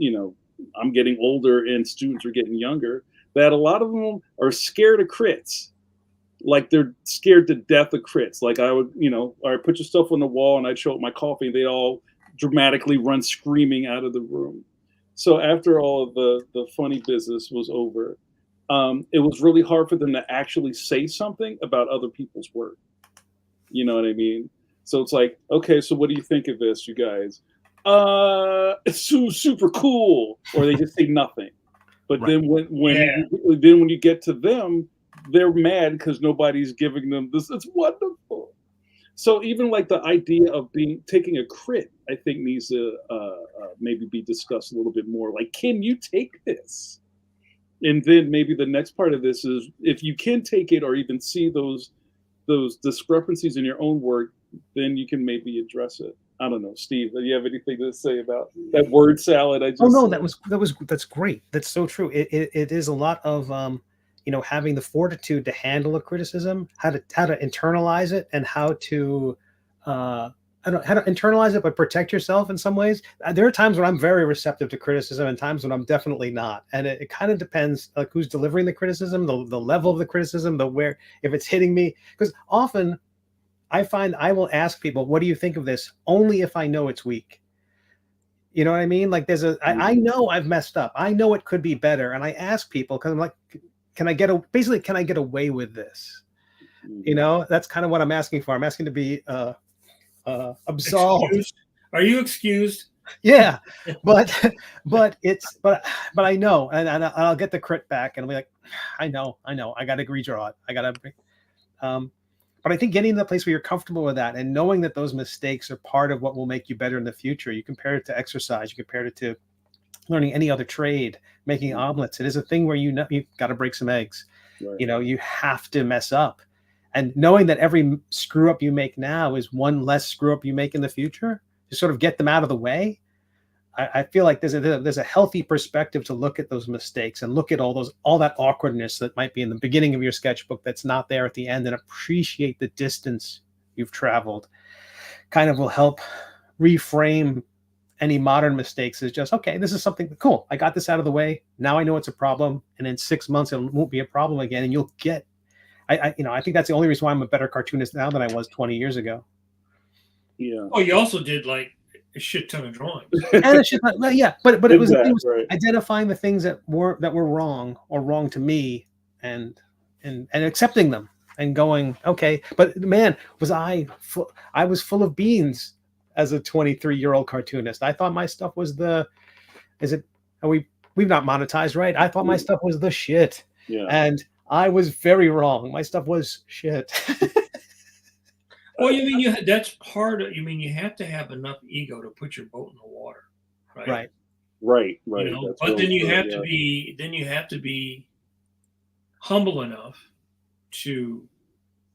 I'm getting older and students are getting younger, that a lot of them are scared of crits. Like they're scared to death of crits. Like I would, all right, put your stuff on the wall, and I'd show up my coffee. They'd all dramatically run screaming out of the room. So after all of the funny business was over, it was really hard for them to actually say something about other people's work. You know what I mean? So it's like, okay, so what do you think of this, you guys? It's super cool. Or they just say nothing. But right. Then when you get to them, they're mad because nobody's giving them this. It's wonderful. So even like the idea of taking a crit, I think needs to maybe be discussed a little bit more. Like, can you take this? And then maybe the next part of this is, if you can take it or even see those discrepancies in your own work, then you can maybe address it. I don't know, Steve. Do you have anything to say about that word salad? That's great. That's so true. It is a lot of having the fortitude to handle a criticism, how to internalize it, and how to internalize it but protect yourself in some ways. There are times when I'm very receptive to criticism and times when I'm definitely not, and it kind of depends like who's delivering the criticism, the level of the criticism, if it's hitting me, because often I find I will ask people, what do you think of this? Only if I know it's weak. You know what I mean? Like I know I've messed up. I know it could be better. And I ask people, because I'm like, can I get away with this? That's kind of what I'm asking for. I'm asking to be absolved. Excused? Are you excused? Yeah, but I know, and I'll get the crit back, and I'll be like, I know, I got to redraw it. But I think getting to the place where you're comfortable with that and knowing that those mistakes are part of what will make you better in the future. You compare it to exercise, you compare it to learning any other trade, making omelets. It is a thing where you've got to break some eggs. Right. You have to mess up. And knowing that every screw up you make now is one less screw up you make in the future, to sort of get them out of the way. I feel like there's a healthy perspective to look at those mistakes and look at all that awkwardness that might be in the beginning of your sketchbook that's not there at the end, and appreciate the distance you've traveled. Kind of will help reframe any modern mistakes as just, okay, this is something cool. I got this out of the way. Now I know it's a problem, and in 6 months it won't be a problem again. And you'll get. I think that's the only reason why I'm a better cartoonist now than I was 20 years ago. Yeah. Oh, you also did like a shit ton of drawings. But it was right. Identifying the things that were wrong or wrong to me, and accepting them and going, okay. But man, I was full of beans as a 23-year-old cartoonist. I thought my stuff was we've not monetized, right? I thought my stuff was the shit. Yeah. And I was very wrong. My stuff was shit. Well, that's part of. You have to have enough ego to put your boat in the water, right? Right. But then you have to be. Then you have to be humble enough to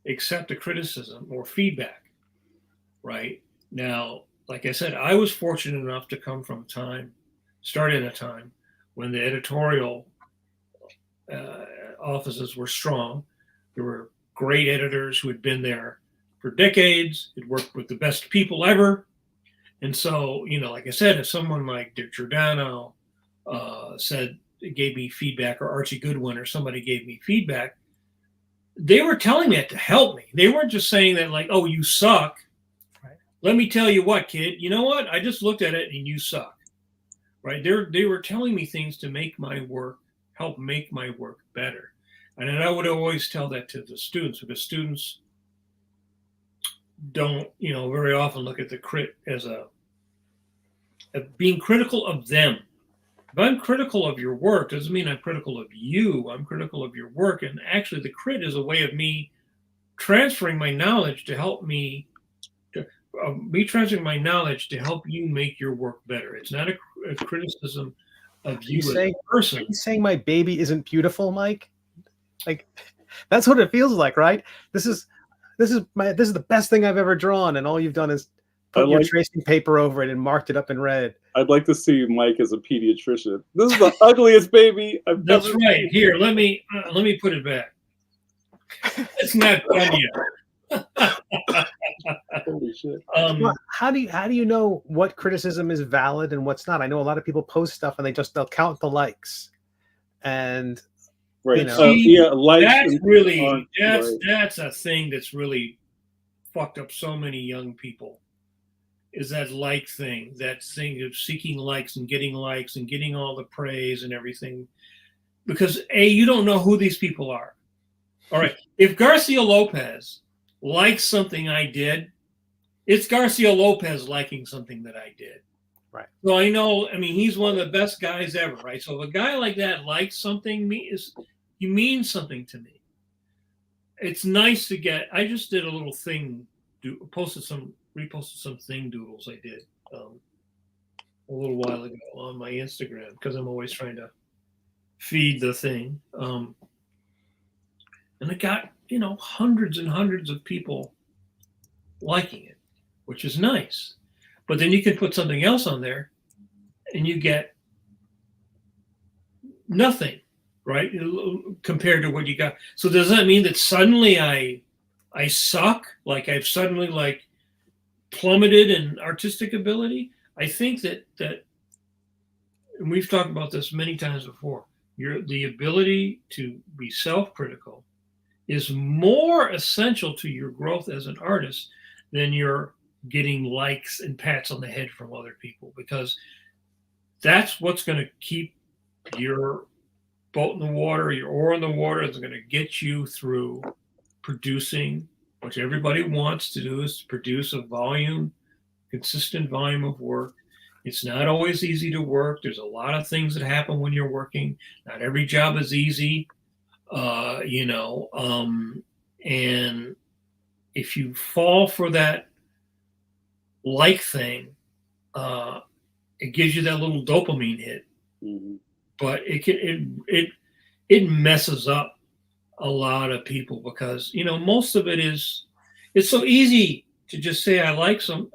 accept a criticism or feedback. Right now, like I said, I was fortunate enough to come from start in a time when the editorial offices were strong. There were great editors who had been there for decades. It worked with the best people ever. And so, like I said, if someone like Dick Giordano gave me feedback, or Archie Goodwin or somebody gave me feedback, they were telling me that to help me. They weren't just saying that like, oh, you suck. Right. Let me tell you what, kid. You know what? I just looked at it and you suck. Right? They were telling me things to make my work, help make my work better. And then I would always tell that to the students, because students don't, very often look at the crit as being critical of them. If I'm critical of your work, doesn't mean I'm critical of you. I'm critical of your work. And actually, the crit is a way of me transferring my knowledge to help me, transferring my knowledge to help you make your work better. It's not a criticism of you as a person. Are you saying my baby isn't beautiful, Mike? Like, that's what it feels like, right? This is the best thing I've ever drawn, and all you've done is put your tracing paper over it and marked it up in red. I'd like to see Mike as a pediatrician. This is the ugliest baby I've That's ever right. seen. Here, let me put it back. It's not done yet. Holy shit. Well, how do you know what criticism is valid and what's not? I know a lot of people post stuff and they'll count the likes, and right. Likes. That's really right. that's a thing that's really fucked up so many young people. Is that like thing, that thing of seeking likes and getting all the praise and everything. Because you don't know who these people are. All right. If Garcia Lopez likes something I did, it's Garcia Lopez liking something that I did. Right. So I know, he's one of the best guys ever, right? So if a guy like that likes something, he means something to me. It's nice to get, I just did a little thing, reposted some thing doodles I did a little while ago on my Instagram, because I'm always trying to feed the thing. And it got, hundreds and hundreds of people liking it, which is nice. But then you can put something else on there and you get nothing, right? Compared to what you got. So does that mean that suddenly I suck? Like I've suddenly plummeted in artistic ability? I think that and we've talked about this many times before, the ability to be self-critical is more essential to your growth as an artist than your getting likes and pats on the head from other people, because that's what's going to keep your boat in the water, your oar in the water. Is going to get you through producing. What everybody wants to do is produce a consistent volume of work. It's not always easy to work. There's a lot of things that happen when you're working. Not every job is easy, and if you fall for that like thing, it gives you that little dopamine hit. Mm-hmm. But it messes up a lot of people, because most of it's so easy to just say I like some.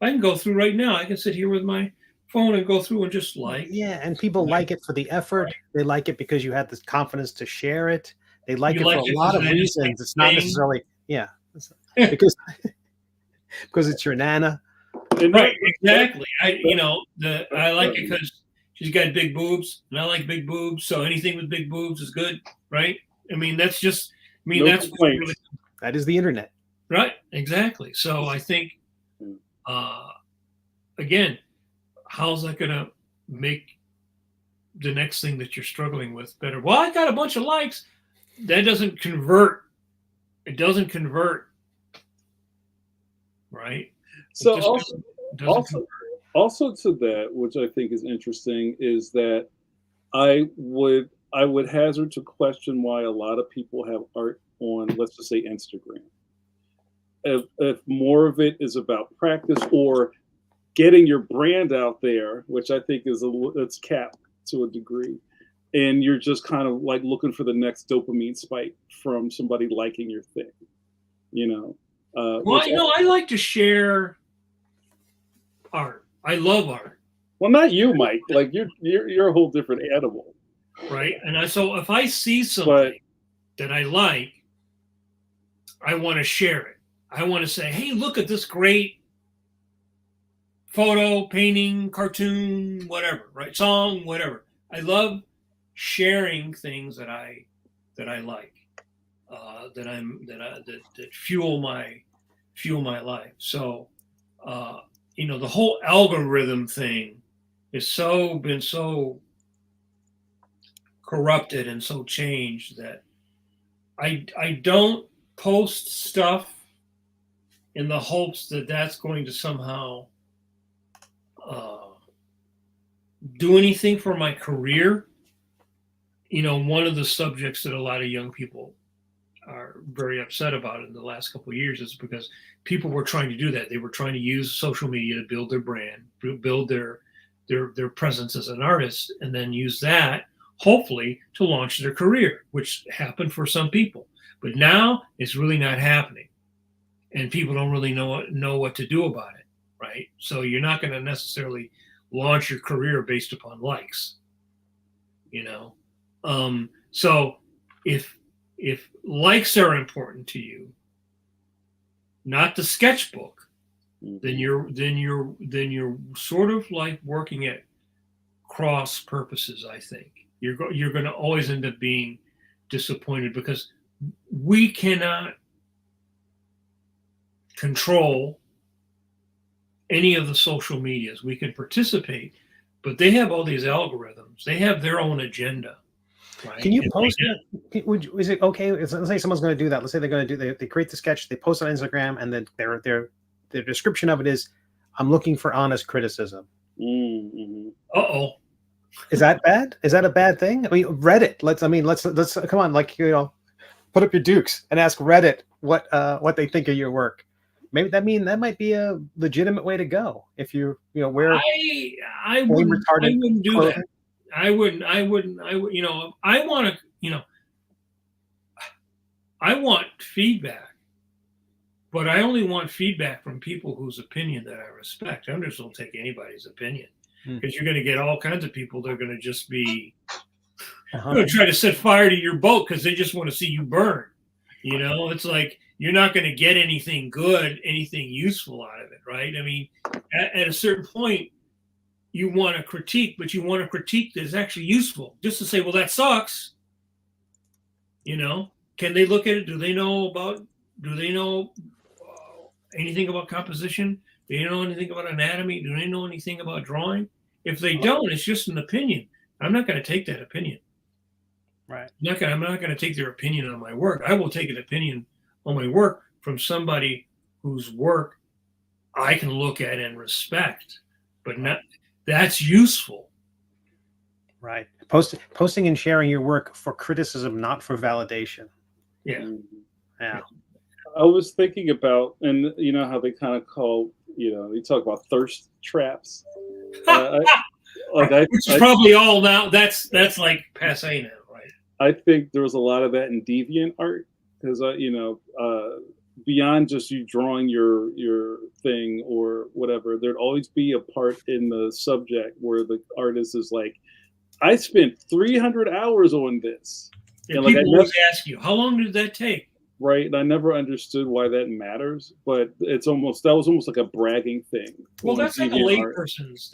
I can go through right now. I can sit here with my phone and go through and just like. Yeah, and people like it for the effort. Right. They like it because you had the confidence to share it. They like it for a lot of reasons. It's not necessarily because it's your nana. Right, exactly. I like it because she's got big boobs, and I like big boobs. So anything with big boobs is good, right? That's just. That's really, that is the internet. Right, exactly. So I think, again, how's that going to make the next thing that you're struggling with better? Well, I got a bunch of likes. That doesn't convert. It doesn't convert, right? So also to that, which I think is interesting, is that I would hazard to question why a lot of people have art on, let's just say, Instagram. If more of it is about practice or getting your brand out there, which I think it's capped to a degree, and you're just kind of like looking for the next dopamine spike from somebody liking your thing, I like to share art. I love art. Well, not you, Mike. Like you're a whole different animal, right? And so if I see something that I like, I want to share it. I want to say, hey, look at this great photo, painting, cartoon, whatever, right? Song, whatever. I love sharing things that I like. that fuel my life. So the whole algorithm thing is been so corrupted and so changed that I don't post stuff in the hopes that that's going to somehow do anything for my career. One of the subjects that a lot of young people are very upset about in the last couple of years is because people were trying to do that. They were trying to use social media to build their brand, build their presence as an artist, and then use that hopefully to launch their career, which happened for some people. But now it's really not happening, and people don't really know what to do about it, right? So you're not going to necessarily launch your career based upon likes, So if likes are important to you, not the sketchbook, then you're sort of like working at cross purposes. I think you're going to always end up being disappointed because we cannot control any of the social medias. We can participate, but they have all these algorithms. They have their own agenda. Right? Can you post it? Is it okay? Let's say someone's going to do that. Let's say they're going to they create the sketch, they post it on Instagram, and then their description of it is, "I'm looking for honest criticism." Mm-hmm. Uh-oh. Is that bad? Is that a bad thing? I mean, Reddit. Let's come on, put up your dukes and ask Reddit what they think of your work. Maybe that might be a legitimate way to go if you wear. I wouldn't do that. I wouldn't. I want feedback, but I only want feedback from people whose opinion that I respect. I just don't take anybody's opinion because you're going to get all kinds of people that are going to just be going to try to set fire to your boat because they just want to see you burn. It's like you're not going to get anything good, anything useful out of it, right? I mean, at a certain point, you want to critique, but you want a critique that's actually useful. Just to say, well, that sucks. Can they look at it? Do they know anything about composition? Do they know anything about anatomy? Do they know anything about drawing? If they don't, it's just an opinion. I'm not going to take that opinion. Right. I'm not going to take their opinion on my work. I will take an opinion on my work from somebody whose work I can look at and respect, but not. That's useful. Right. Posting and sharing your work for criticism, not for validation. Yeah. Yeah. I was thinking about, and you know how they kind of call, they talk about thirst traps. Which is probably all now. That's like passe now, right? I think there was a lot of that in deviant art because, beyond just you drawing your thing or whatever, there'd always be a part in the subject where the artist is like, I spent 300 hours on this. And people always ask you, how long did that take? Right. And I never understood why that matters, but that was almost like a bragging thing. Well, that's like a layperson's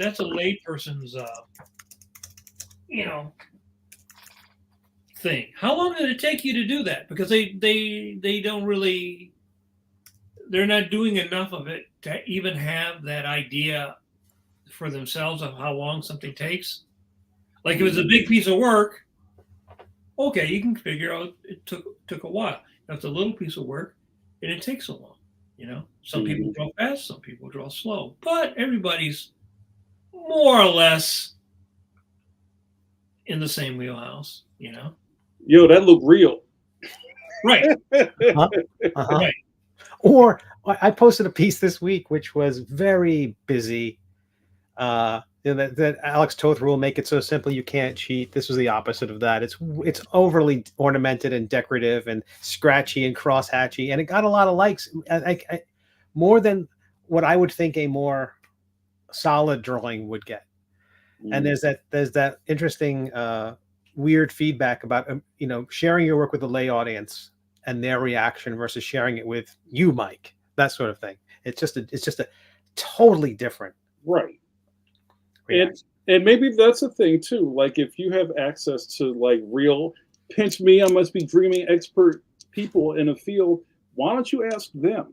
thing. How long did it take you to do that? Because they don't really, they're not doing enough of it to even have that idea for themselves of how long something takes. Like if it's a big piece of work, okay, you can figure out it took a while. If it's a little piece of work, and it takes so long. Some people draw fast, some people draw slow, but everybody's more or less in the same wheelhouse. Yo, that looked real. Right. Right. Or I posted a piece this week which was very busy. That Alex Toth rule, make it so simple you can't cheat. This was the opposite of that. It's overly ornamented and decorative and scratchy and crosshatchy, and it got a lot of likes. I more than what I would think a more solid drawing would get. And there's that interesting weird feedback about sharing your work with a lay audience and their reaction versus sharing it with you, Mike. That sort of thing. It's just a totally different. Right. And maybe that's a thing too. Like if you have access to like real pinch me, I must be dreaming expert people in a field, why don't you ask them?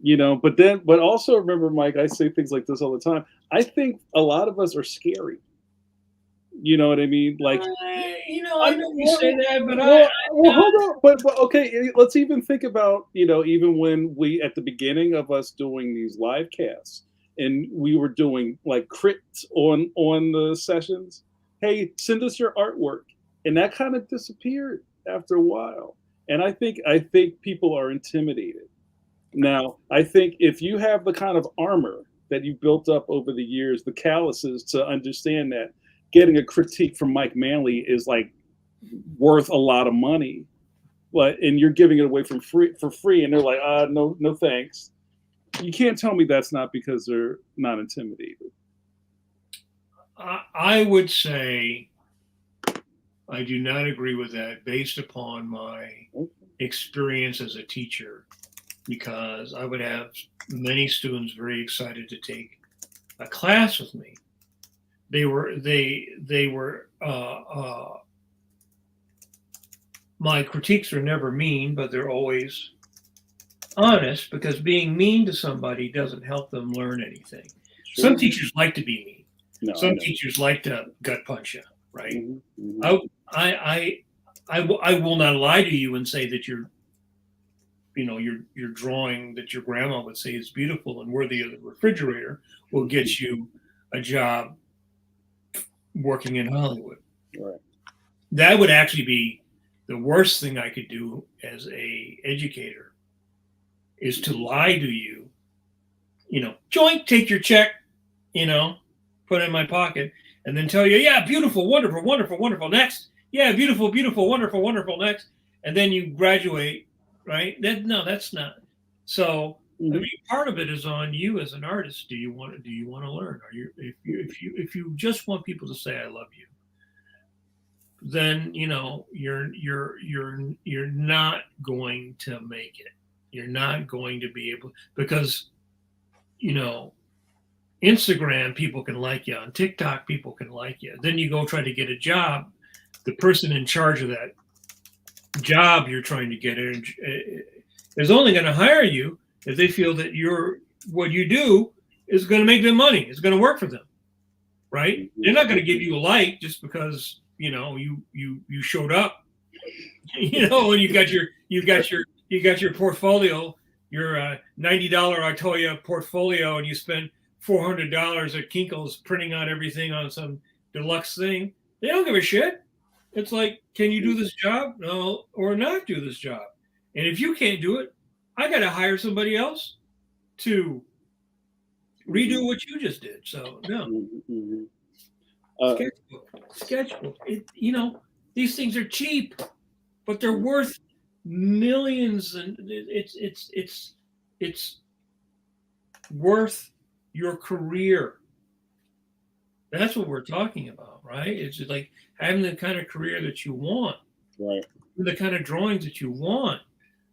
But also remember, Mike, I say things like this all the time. I think a lot of us are scary. You know what I mean? Like, I know you say that, but hold on. But okay, let's even think about, even when we, at the beginning of us doing these live casts, and we were doing like crits on the sessions. Hey, send us your artwork, and that kind of disappeared after a while. And I think people are intimidated. Now, I think if you have the kind of armor that you built up over the years, the calluses to understand that getting a critique from Mike Manley is like worth a lot of money, and you're giving it away for free, and they're like, no thanks. You can't tell me that's not because they're not intimidated. I would say I do not agree with that based upon my experience as a teacher, because I would have many students very excited to take a class with me. They were my critiques are never mean, but they're always honest, because being mean to somebody doesn't help them learn anything. Sure. Some teachers like to be mean. No, some teachers like to gut punch you, right? Mm-hmm. I will not lie to you and say that your drawing that your grandma would say is beautiful and worthy of the refrigerator will get you a job working in Hollywood. Right. That would actually be the worst thing I could do as a educator, is to lie to you, joint, take your check, put it in my pocket, and then tell you, yeah, beautiful, wonderful, wonderful, wonderful, next. Yeah, beautiful, beautiful, wonderful, wonderful, next. And then you graduate, right? That's not. So I mean, part of it is on you as an artist. Do you want to learn? Are you if you just want people to say I love you, then you're not going to make it. You're not going to be able, because Instagram people can like you, on TikTok people can like you. Then you go try to get a job. The person in charge of that job you're trying to get is only going to hire you if they feel that what you do is going to make them money. It's going to work for them, right? They're not going to give you a like just because you showed up, and you got your portfolio, your $90 Atoya portfolio, and you spend $400 at Kinko's printing out everything on some deluxe thing. They don't give a shit. It's like, can you do this job? No, or not do this job? And if you can't do it, I got to hire somebody else to redo what you just did. So no. Sketchbook. These things are cheap, but they're worth millions, and it's worth your career. That's what we're talking about, right? It's just like having the kind of career that you want, right? The kind of drawings that you want,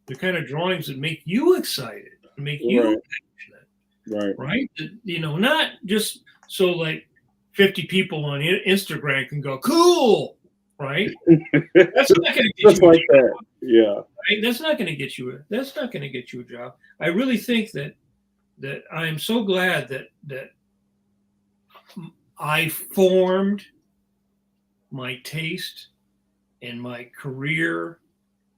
the kind of drawings that make you excited, make you passionate, right? Not just so like 50 people on Instagram can go cool, right? That's not going to get you like that. Yeah, right? That's not going to get you a job. I really think that I am so glad that I formed my taste and my career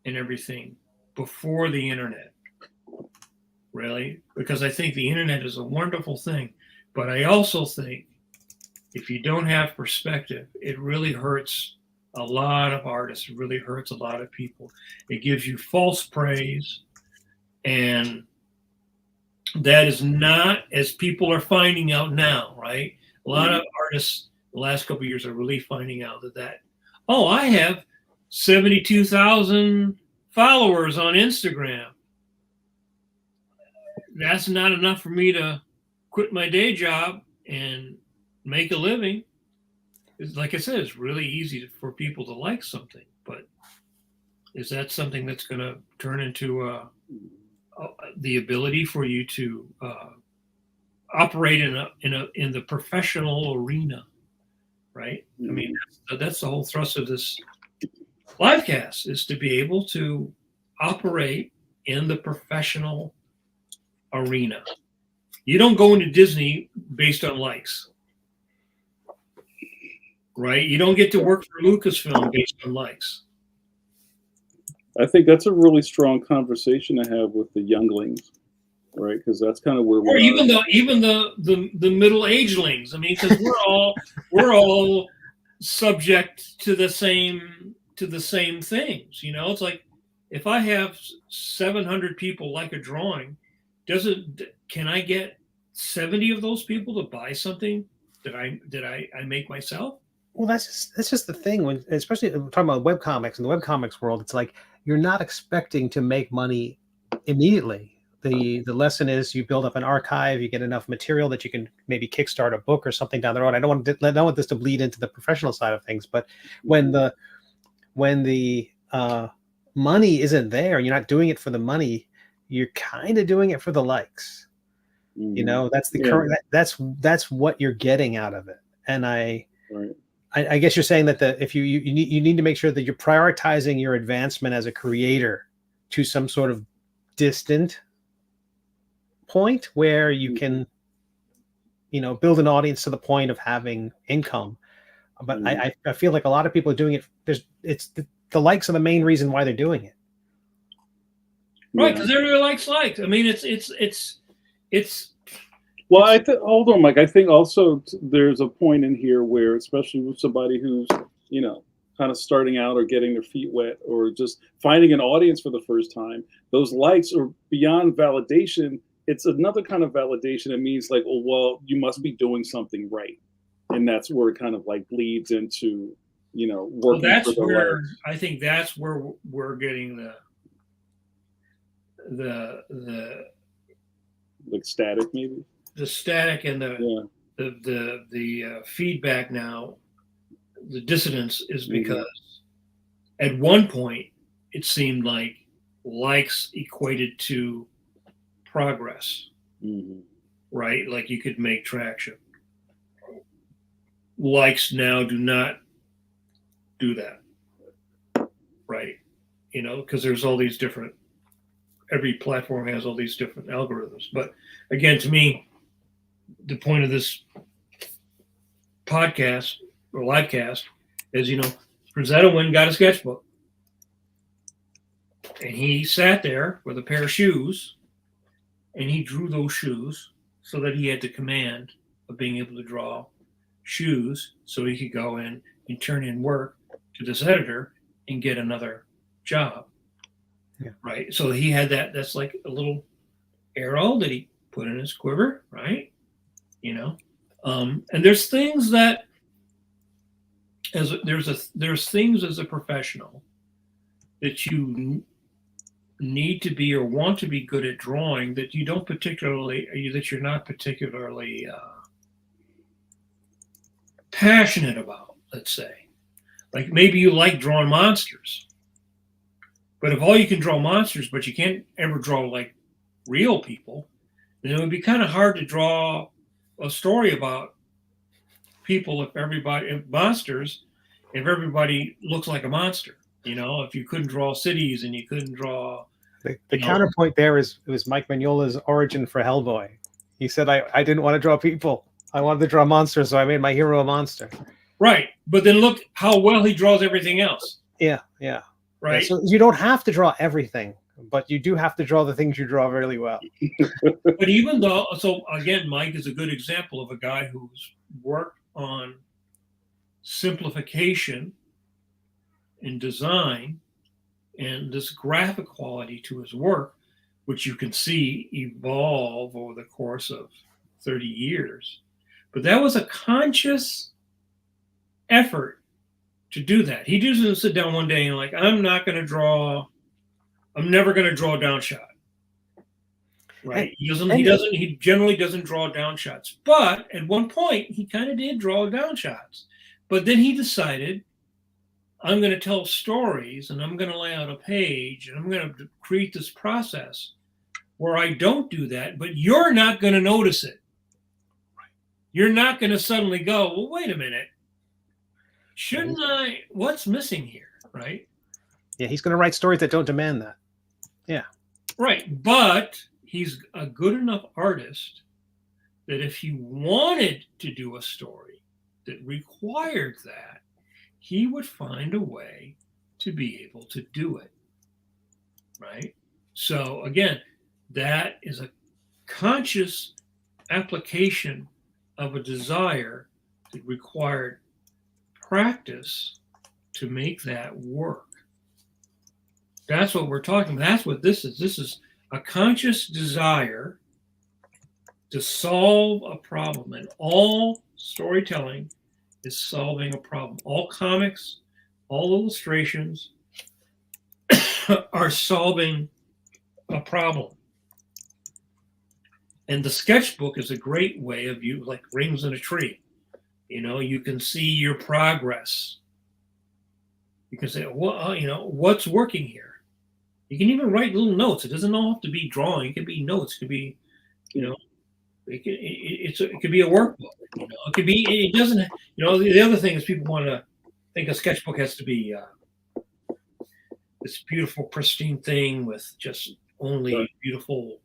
and everything before the internet, really, because I think the internet is a wonderful thing, but I also think if you don't have perspective, it really hurts a lot of artists. It really hurts a lot of people. It gives you false praise, and that is not, as people are finding out now, right? A lot of artists the last couple of years are really finding out that I have 72,000 followers on Instagram. That's not enough for me to quit my day job and make a living. Like I said, it's really easy for people to like something, but is that something that's going to turn into the ability for you to operate in the professional arena, right? I mean, that's the whole thrust of this livecast, is to be able to operate in the professional arena. You don't go into Disney based on likes, right? You don't get to work for Lucasfilm based on likes. I think that's a really strong conversation to have with the younglings, right? Because that's kind of where or even the middle agelings. I mean, because we're all subject to the same things. You know, it's like if I have 700 people like a drawing, can I get 70 of those people to buy something that I make myself? Well, that's just the thing when, especially when we're talking about webcomics. In the webcomics world, it's like you're not expecting to make money immediately. The lesson is you build up an archive, you get enough material that you can maybe kickstart a book or something down the road. I don't want this to bleed into the professional side of things, but when the money isn't there, you're not doing it for the money, you're kind of doing it for the likes. You know, that's the current. That's what you're getting out of it. And I guess you're saying that if you need to make sure that you're prioritizing your advancement as a creator to some sort of distant point where you can, you know, build an audience to the point of having income. But I feel like a lot of people are doing it. The likes are the main reason why they're doing it. Right, because everybody likes likes. I mean, it's. Well, hold on, Mike. I think also there's a point in here where, especially with somebody who's, you know, kind of starting out or getting their feet wet or just finding an audience for the first time, those likes are beyond validation. It's another kind of validation. It means like, oh, well, you must be doing something right. And that's where it kind of like bleeds into, you know, working. Well, that's where I think that's where we're getting the like static, maybe the static and the feedback. Now the dissonance is because at one point it seemed like likes equated to progress, right? Like you could make traction. Likes now do not do that, right? You know, because there's all these different, every platform has all these different algorithms. But again, to me, the point of this podcast or livecast is, you know, Rosetta Wynn got a sketchbook and he sat there with a pair of shoes and he drew those shoes so that he had the command of being able to draw shoes so he could go in and turn in work to this editor and get another job. Yeah. Right. So he had that's like a little arrow that he put in his quiver, right? You know, and there's things that there's things as a professional that you need to be or want to be good at drawing that you don't particularly, that you're not particularly passionate about, let's say. Like maybe you like drawing monsters, but if all you can draw monsters, but you can't ever draw like real people, then it would be kind of hard to draw a story about people if everybody looks like a monster. You know, if you couldn't draw cities and you couldn't draw. The counterpoint there is it was Mike Magnola's origin for Hellboy. He said, I didn't want to draw people. I wanted to draw monsters, so I made my hero a monster. Right. But then look how well he draws everything else. Yeah. Right. Yeah, so you don't have to draw everything, but you do have to draw the things you draw really well. But even though, so again, Mike is a good example of a guy who's worked on simplification in design and this graphic quality to his work, which you can see evolve over the course of 30 years. But that was a conscious effort to do that. He doesn't sit down one day and like, I'm never going to draw a down shot. Right. He generally doesn't draw down shots. But at one point he kind of did draw down shots. But then he decided, I'm going to tell stories and I'm going to lay out a page and I'm going to create this process where I don't do that, but you're not going to notice it. You're not going to suddenly go, well, wait a minute. Shouldn't I? What's missing here? Right. Yeah. He's going to write stories that don't demand that. Yeah. Right. But he's a good enough artist that if he wanted to do a story that required that, he would find a way to be able to do it. Right. So again, that is a conscious application of a desire that required practice to make that work. That's what we're talking about. That's what this is. This is a conscious desire to solve a problem. And all storytelling is solving a problem. All comics, all illustrations are solving a problem. And the sketchbook is a great way of you, like rings in a tree. You know, you can see your progress. You can say, well, you know, what's working here? You can even write little notes. It doesn't all have to be drawing. It can be notes. It could be, you know, it could be a workbook. You know, it could be. It doesn't. You know, the other thing is people want to think a sketchbook has to be this beautiful, pristine thing with just only beautiful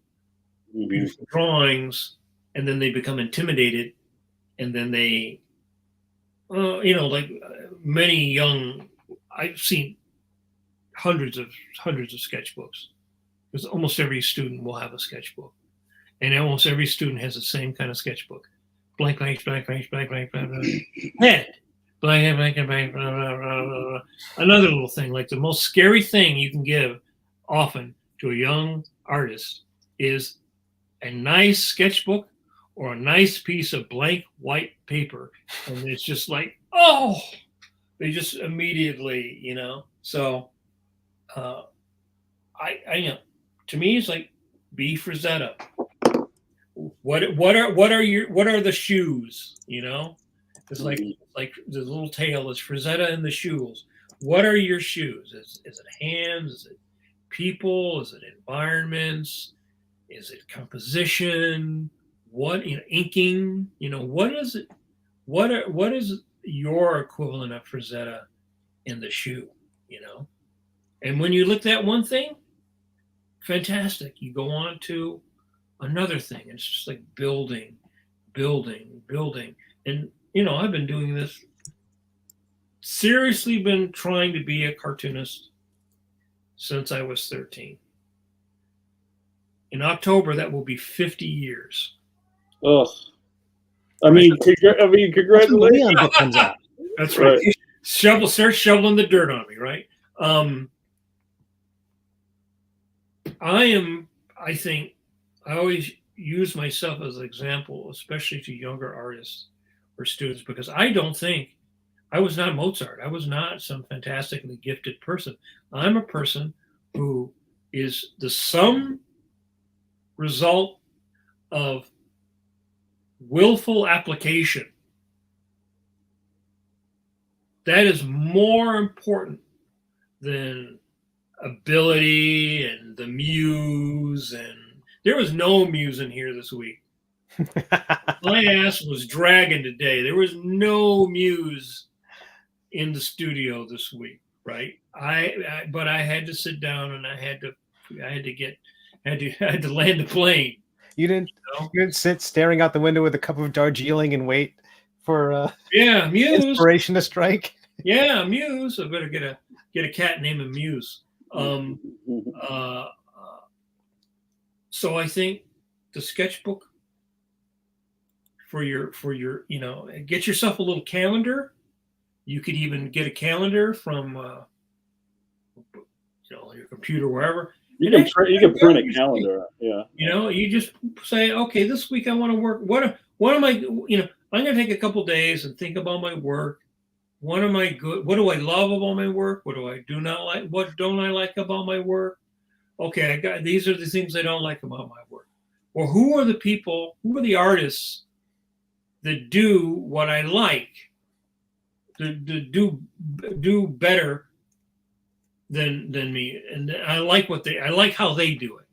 drawings, and then they become intimidated, and then they, you know, like many young. I've seen hundreds of sketchbooks, because almost every student will have a sketchbook, and almost every student has the same kind of sketchbook: blank, blank, blank, blank, blank, blank, blank, blank, head, blank, blank, blank, blank, blah, blah, blah, blah. Another little thing, like the most scary thing you can give often to a young artist is a nice sketchbook or a nice piece of blank white paper, and it's just like, oh, they just immediately, you know. So I you know, to me it's like, be Frazetta. What are the shoes, you know? It's like the little tail is Frazetta in the shoes. What are your shoes? Is it hands? Is it people? Is it environments? Is it composition? What, you know, inking? You know, what is it? What is your equivalent of Frazetta in the shoe? You know, and when you look at one thing, fantastic. You go on to another thing. It's just like building. And you know, I've been doing this. Seriously, been trying to be a cartoonist since I was 13. In October, that will be 50 years. Oh, I mean, congratulations. Book comes out. That's right. Start shoveling the dirt on me, right? I think I always use myself as an example, especially to younger artists or students, because I don't think I was not Mozart. I was not some fantastically gifted person. I'm a person who is the sum result of willful application. That is more important than ability and the muse. And there was no muse in here this week. My ass was dragging today. There was no muse in the studio this week, right? But I had to sit down and I had to land the plane. You didn't sit staring out the window with a cup of Darjeeling and wait for Muse inspiration to strike. Yeah, Muse. I better get a cat named Muse. So I think the sketchbook for your you know, get yourself a little calendar. You could even get a calendar from you know, your computer, wherever. You can print a calendar. Yeah. You know, you just say, okay, this week I want to work. What am I? You know, I'm going to take a couple days and think about my work. What am I good? What do I love about my work? What do I do not like? What don't I like about my work? Okay, these are the things I don't like about my work. Or who are the people? Who are the artists that do what I like? To do better than me, and I like how they do it.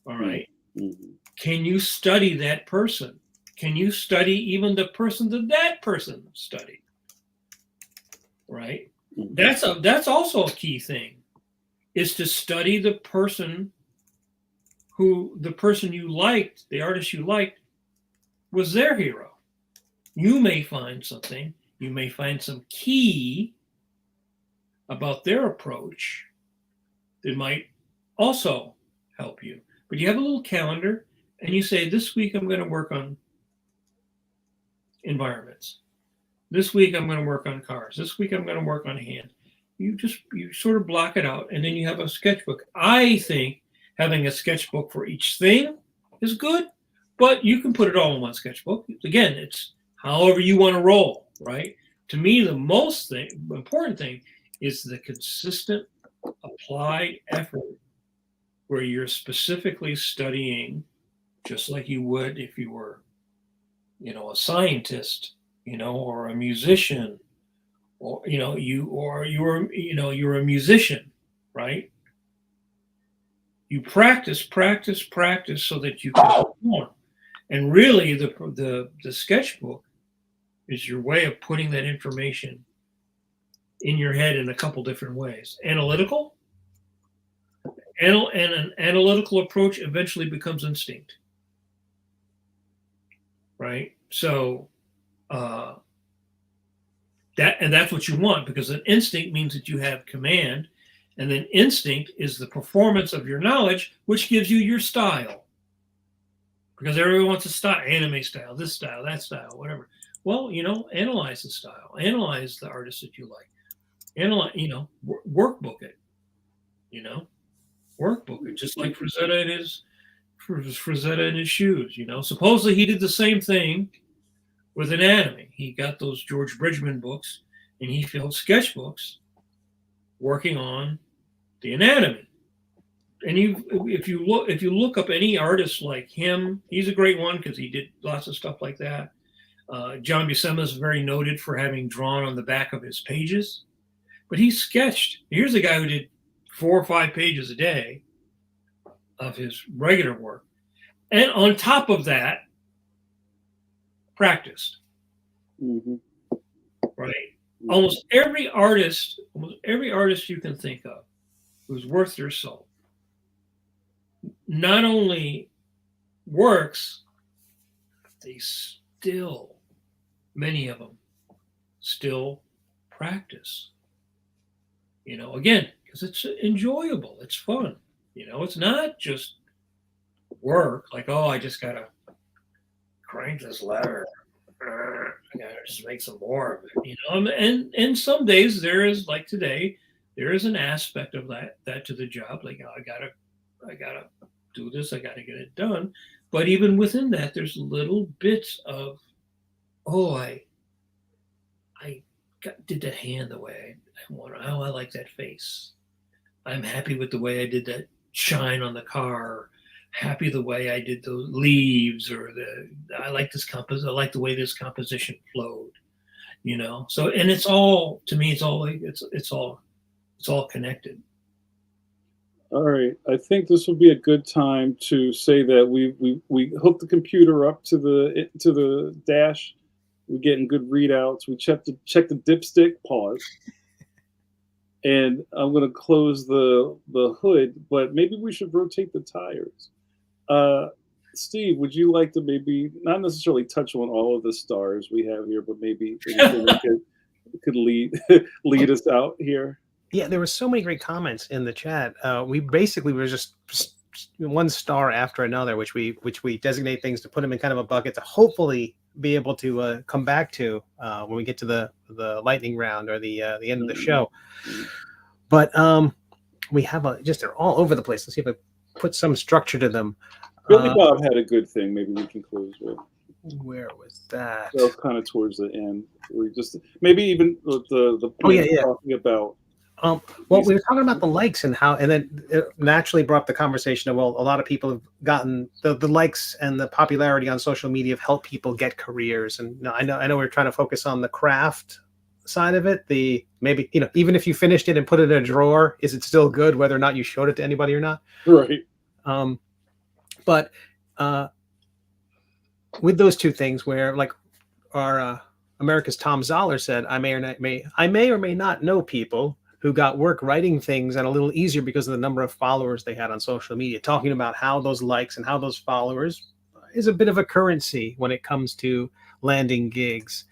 All right. Mm-hmm. Can you study that person? Can you study even the person that person studied? Right. Mm-hmm. That's also a key thing. is to study the person you liked, the artist you liked, was their hero. You may find something, you may find some key about their approach that might also help you. But you have a little calendar and you say, this week I'm going to work on environments. This week I'm going to work on cars. This week I'm going to work on hand. You sort of block it out, and then you have a sketchbook. I think having a sketchbook for each thing is good, but you can put it all in one sketchbook. Again, it's however you want to roll, right? To me, the most important thing is the consistent applied effort where you're specifically studying, just like you would if you were, a scientist, or a musician, or you're a musician, right? You practice so that you can perform. And really, the sketchbook is your way of putting that information in your head in a couple different ways. Analytical, and an analytical approach eventually becomes instinct, right? So that's what you want, because an instinct means that you have command, and then instinct is the performance of your knowledge, which gives you your style. Because everyone wants a style, anime style, this style, that style, whatever. Well, analyze the style, analyze the artist that you like, analyze, workbook it, workbook it, just like Frazetta in his shoes. Supposedly he did the same thing with anatomy. He got those George Bridgman books and he filled sketchbooks working on the anatomy. And if you look up any artist like him, he's a great one because he did lots of stuff like that. John Buscema is very noted for having drawn on the back of his pages, but he sketched. Here's a guy who did 4 or 5 pages a day of his regular work, and on top of that, practiced. Mm-hmm. Right? Mm-hmm. Almost every artist you can think of who's worth their salt not only works, they still, many of them, still practice. Again, because it's enjoyable, it's fun. It's not just work, like, oh, I just gotta crank this lever. I gotta just make some more of it, and some days there is, like today, there is an aspect of that to the job. Like, I gotta do this, I gotta get it done. But even within that, there's little bits of, oh, I did that hand the way I want. Oh, I like that face. I'm happy with the way I did that shine on the car. Happy the way I did those leaves, or I like this I like the way this composition flowed, So, and it's all, to me, it's all connected. All right, I think this would be a good time to say that we hooked the computer up to the dash. We're getting good readouts. We check the dipstick. Pause. And I'm going to close the hood, but maybe we should rotate the tires. Steve, would you like to maybe not necessarily touch on all of the stars we have here, but maybe could lead us out here? Yeah, there were so many great comments in the chat. We basically were just one star after another, which we designate things to put them in kind of a bucket to hopefully be able to come back to when we get to the lightning round or the end of the show. But we have they're all over the place. Let's see if I put some structure to them. Billy Bob had a good thing. Maybe we can close with. Where was that? That was kind of towards the end. We just maybe even the point talking about. Well, we were talking about the likes and then it naturally brought up the conversation of, well, a lot of people have gotten the likes and the popularity on social media have helped people get careers. And I know we're trying to focus on the craft side of it. Maybe even if you finished it and put it in a drawer, is it still good whether or not you showed it to anybody or not? Right. But with those two things, where like our America's Tom Zoller said, I may or may not know people who got work writing things and a little easier because of the number of followers they had on social media, talking about how those likes and how those followers is a bit of a currency when it comes to landing gigs.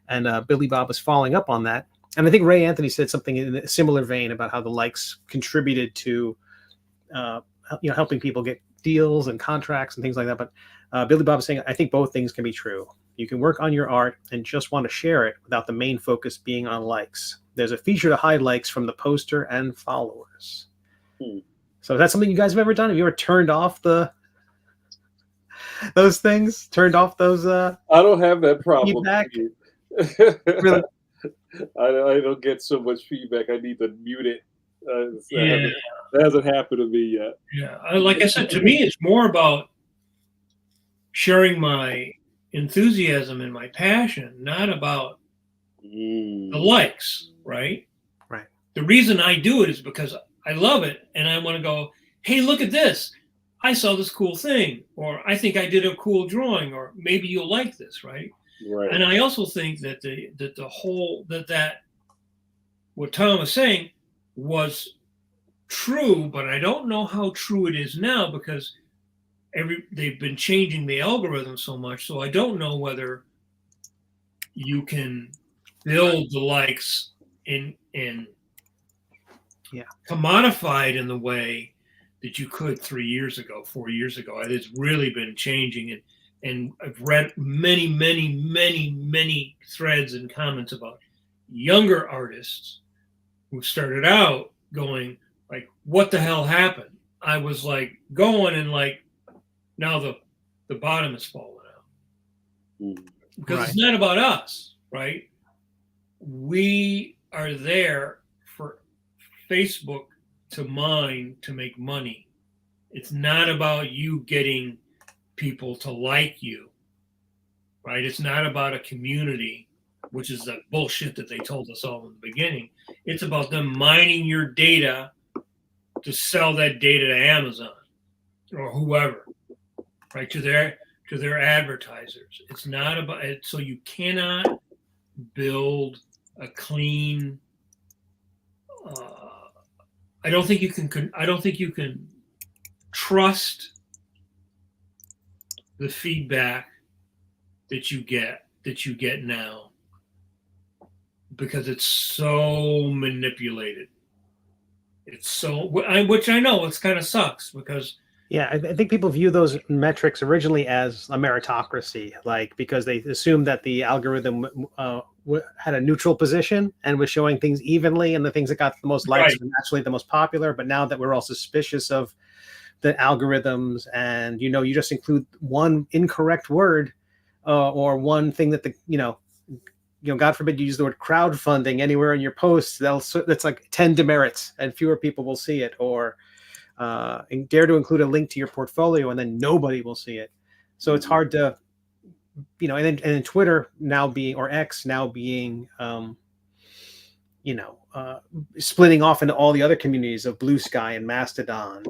And Billy Bob was following up on that. And I think Ray Anthony said something in a similar vein about how the likes contributed to, helping people get deals and contracts and things like that. But Billy Bob is saying, I think both things can be true. You can work on your art and just want to share it without the main focus being on likes. There's a feature to hide likes from the poster and followers. So is that something you guys have ever done? Have you ever turned off those things? Turned off those? I don't have that problem. Really? I don't get so much feedback. I need to mute it. That hasn't happened to me yet. Yeah, like I said, to me, it's more about sharing my enthusiasm and my passion, not about the likes, right? Right. The reason I do it is because I love it and I want to go, hey, look at this. I saw this cool thing, or I think I did a cool drawing, or maybe you'll like this, right? Right. And I also think that what Tom was saying was true, but I don't know how true it is now because they've been changing the algorithm so much. So I don't know whether you can build the likes in commodified in the way that you could 3 years ago, 4 years ago. It's really been changing, and I've read many threads and comments about younger artists who started out going like, what the hell happened? I was like going and like, now the bottom is falling out. Because it's not about us, right? We are there for Facebook to mine to make money. It's not about you getting people to like you, right? It's not about a community, which is the bullshit that they told us all in the beginning. It's about them mining your data to sell that data to Amazon or whoever, right? To their advertisers. It's not about it. So you cannot build a clean. I don't think you can trust the feedback that you get now, because it's so manipulated. It's so, which I know it's kind of sucks because. Yeah, I think people view those metrics originally as a meritocracy, like because they assumed that the algorithm had a neutral position and was showing things evenly, and the things that got the most likes were naturally the most popular. But now that we're all suspicious of the algorithms, and you just include one incorrect word or one thing that God forbid you use the word crowdfunding anywhere in your posts, that's like 10 demerits and fewer people will see it, or and dare to include a link to your portfolio and then nobody will see it. So it's hard to, and then Twitter now being, or X now being, splitting off into all the other communities of Blue Sky and Mastodon.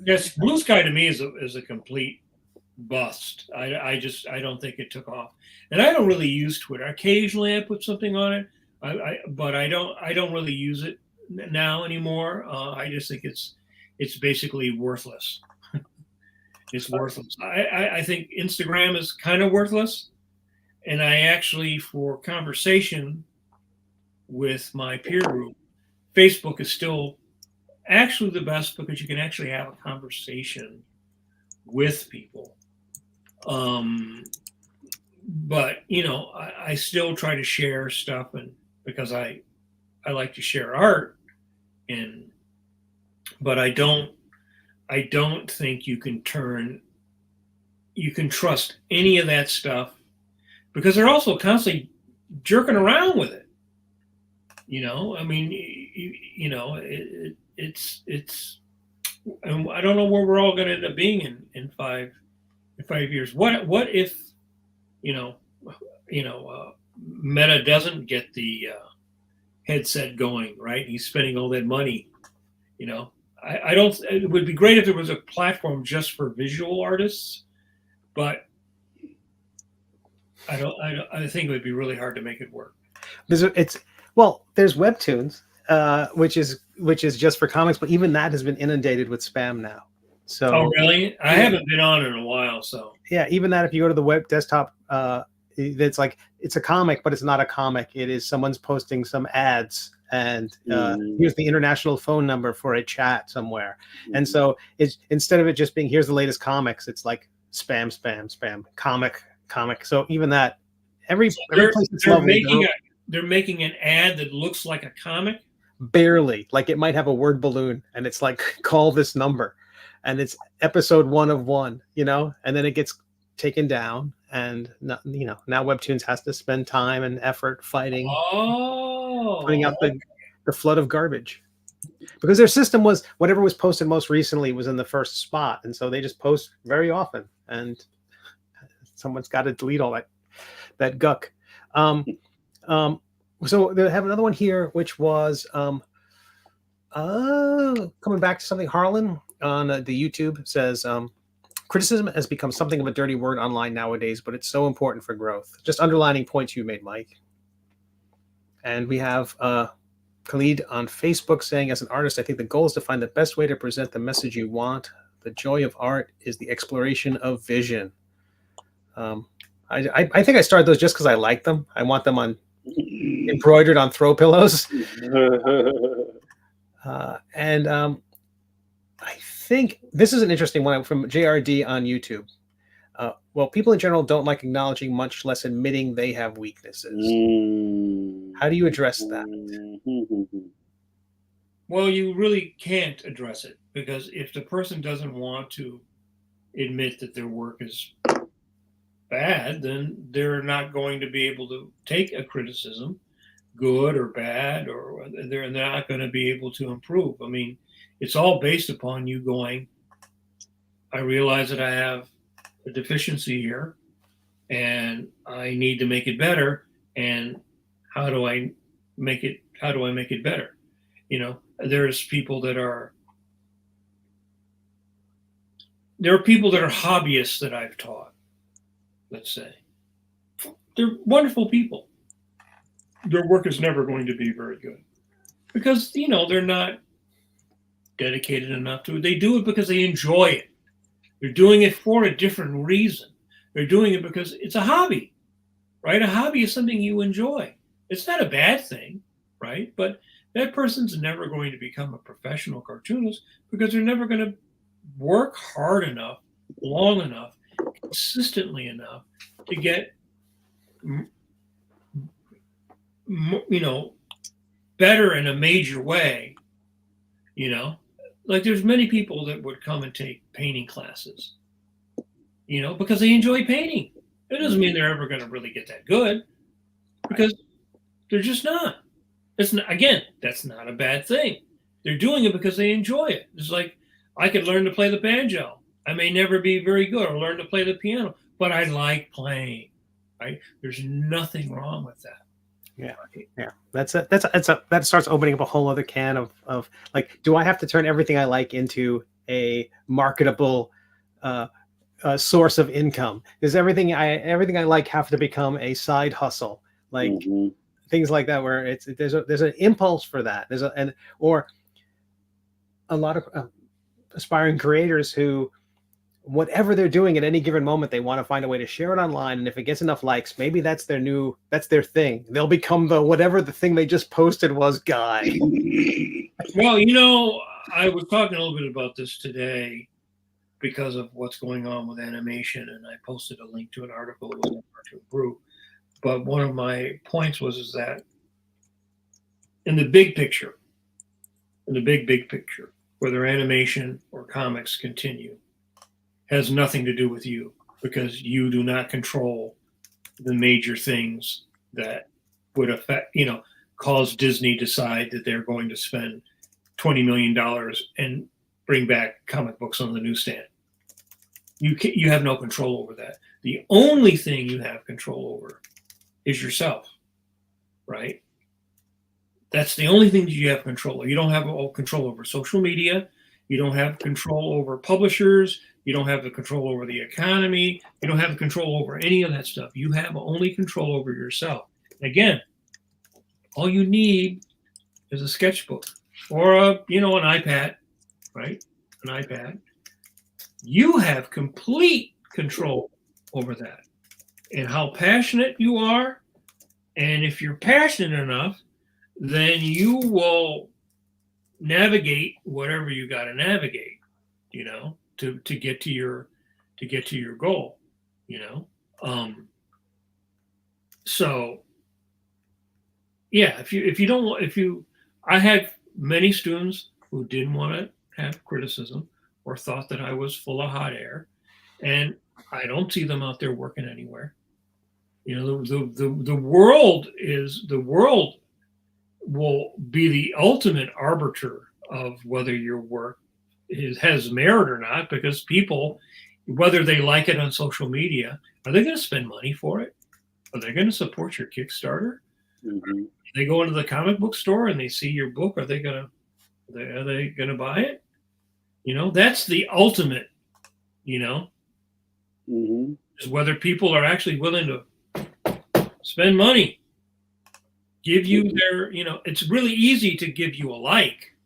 Yes, Blue Sky to me is a complete bust. I don't think it took off, and I don't really use Twitter. Occasionally I put something on it, but I don't really use it now anymore. I just think it's basically worthless. It's worthless. I think Instagram is kind of worthless, and I actually, for conversation with my peer group, Facebook is still actually the best because you can actually have a conversation with people. But I still try to share stuff, and because I like to share art, but I don't think you can trust any of that stuff, because they're also constantly jerking around with it. I mean, it's and I don't know where we're all going to end up being in 5 years. What if Meta doesn't get the headset going, right? He's spending all that money. I don't. It would be great if there was a platform just for visual artists, but I think it would be really hard to make it work. Well, there's Webtoons, which is just for comics, but even that has been inundated with spam now. So, oh, really? I haven't been on in a while, so yeah, even that if you go to the web desktop, it's like it's a comic, but it's not a comic. It is someone's posting some ads, and here's the international phone number for a chat somewhere. And so it's instead of it just being here's the latest comics, it's like spam, comic. So even that, every place it's lovely, they're making an ad that looks like a comic. Barely, like it might have a word balloon, and it's like call this number, and it's episode 1 of 1, and then it gets taken down, and now Webtoons has to spend time and effort fighting, putting out the flood of garbage, because their system was whatever was posted most recently was in the first spot, and so they just post very often, and someone's got to delete all that guck. So they have another one here, which was coming back to something Harlan on the YouTube says, criticism has become something of a dirty word online nowadays, but it's so important for growth. Just underlining points you made, Mike. And we have Khalid on Facebook saying, as an artist, I think the goal is to find the best way to present the message you want. The joy of art is the exploration of vision. I think I started those just because I like them. I want them embroidered on throw pillows. And I think this is an interesting one from JRD on YouTube. Well, people in general don't like acknowledging, much less admitting they have weaknesses. How do you address that? Well, you really can't address it, because if the person doesn't want to admit that their work is bad, then they're not going to be able to take a criticism, good or bad, or they're not going to be able to improve. I mean, it's all based upon you going, I realize that I have a deficiency here and I need to make it better. And how do I make it better? There's people that are hobbyists that I've taught, let's say. They're wonderful people. Their work is never going to be very good because, they're not dedicated enough to it. They do it because they enjoy it. They're doing it for a different reason. They're doing it because it's a hobby, right? A hobby is something you enjoy. It's not a bad thing, right? But that person's never going to become a professional cartoonist because they're never going to work hard enough, long enough, consistently enough to get, better in a major way. Like there's many people that would come and take painting classes, because they enjoy painting. It doesn't mean they're ever going to really get that good, because they're just not. It's not, again, that's not a bad thing. They're doing it because they enjoy it. It's like, I could learn to play the banjo. I may never be very good or learn to play the piano, but I like playing, right? There's nothing wrong with that. Yeah. That starts opening up a whole other can of like, do I have to turn everything I like into a marketable source of income? Does everything I like have to become a side hustle? Like things like that, where there's an impulse for that. Or a lot of aspiring creators who, whatever they're doing at any given moment, they want to find a way to share it online, and if it gets enough likes, maybe that's their thing. They'll become whatever the thing they just posted was guy. Well, I was talking a little bit about this today because of what's going on with animation, and I posted a link to an article with a cartoon group. But one of my points is that in the big picture, big picture, whether animation or comics continue, has nothing to do with you, because you do not control the major things that would affect, cause Disney decide that they're going to spend $20 million and bring back comic books on the newsstand. You have no control over that. The only thing you have control over is yourself, right? That's the only thing that you have control over. You don't have control over social media. You don't have control over publishers. You don't have the control over the economy. You don't have the control over any of that stuff. You have only control over yourself. Again, all you need is a sketchbook or an iPad, right? An iPad. You have complete control over that and how passionate you are. And if you're passionate enough, then you will navigate whatever you got to navigate, to get to your goal, So yeah, I had many students who didn't want to have criticism or thought that I was full of hot air, and I don't see them out there working anywhere. The world will be the ultimate arbiter of whether your work has merit or not, because people, whether they like it on social media, are they going to spend money for it? Are they going to support your Kickstarter? Mm-hmm. They go into the comic book store and they see your book. Are they going to buy it? That's the ultimate. Mm-hmm. Is whether people are actually willing to spend money, give you their. It's really easy to give you a like.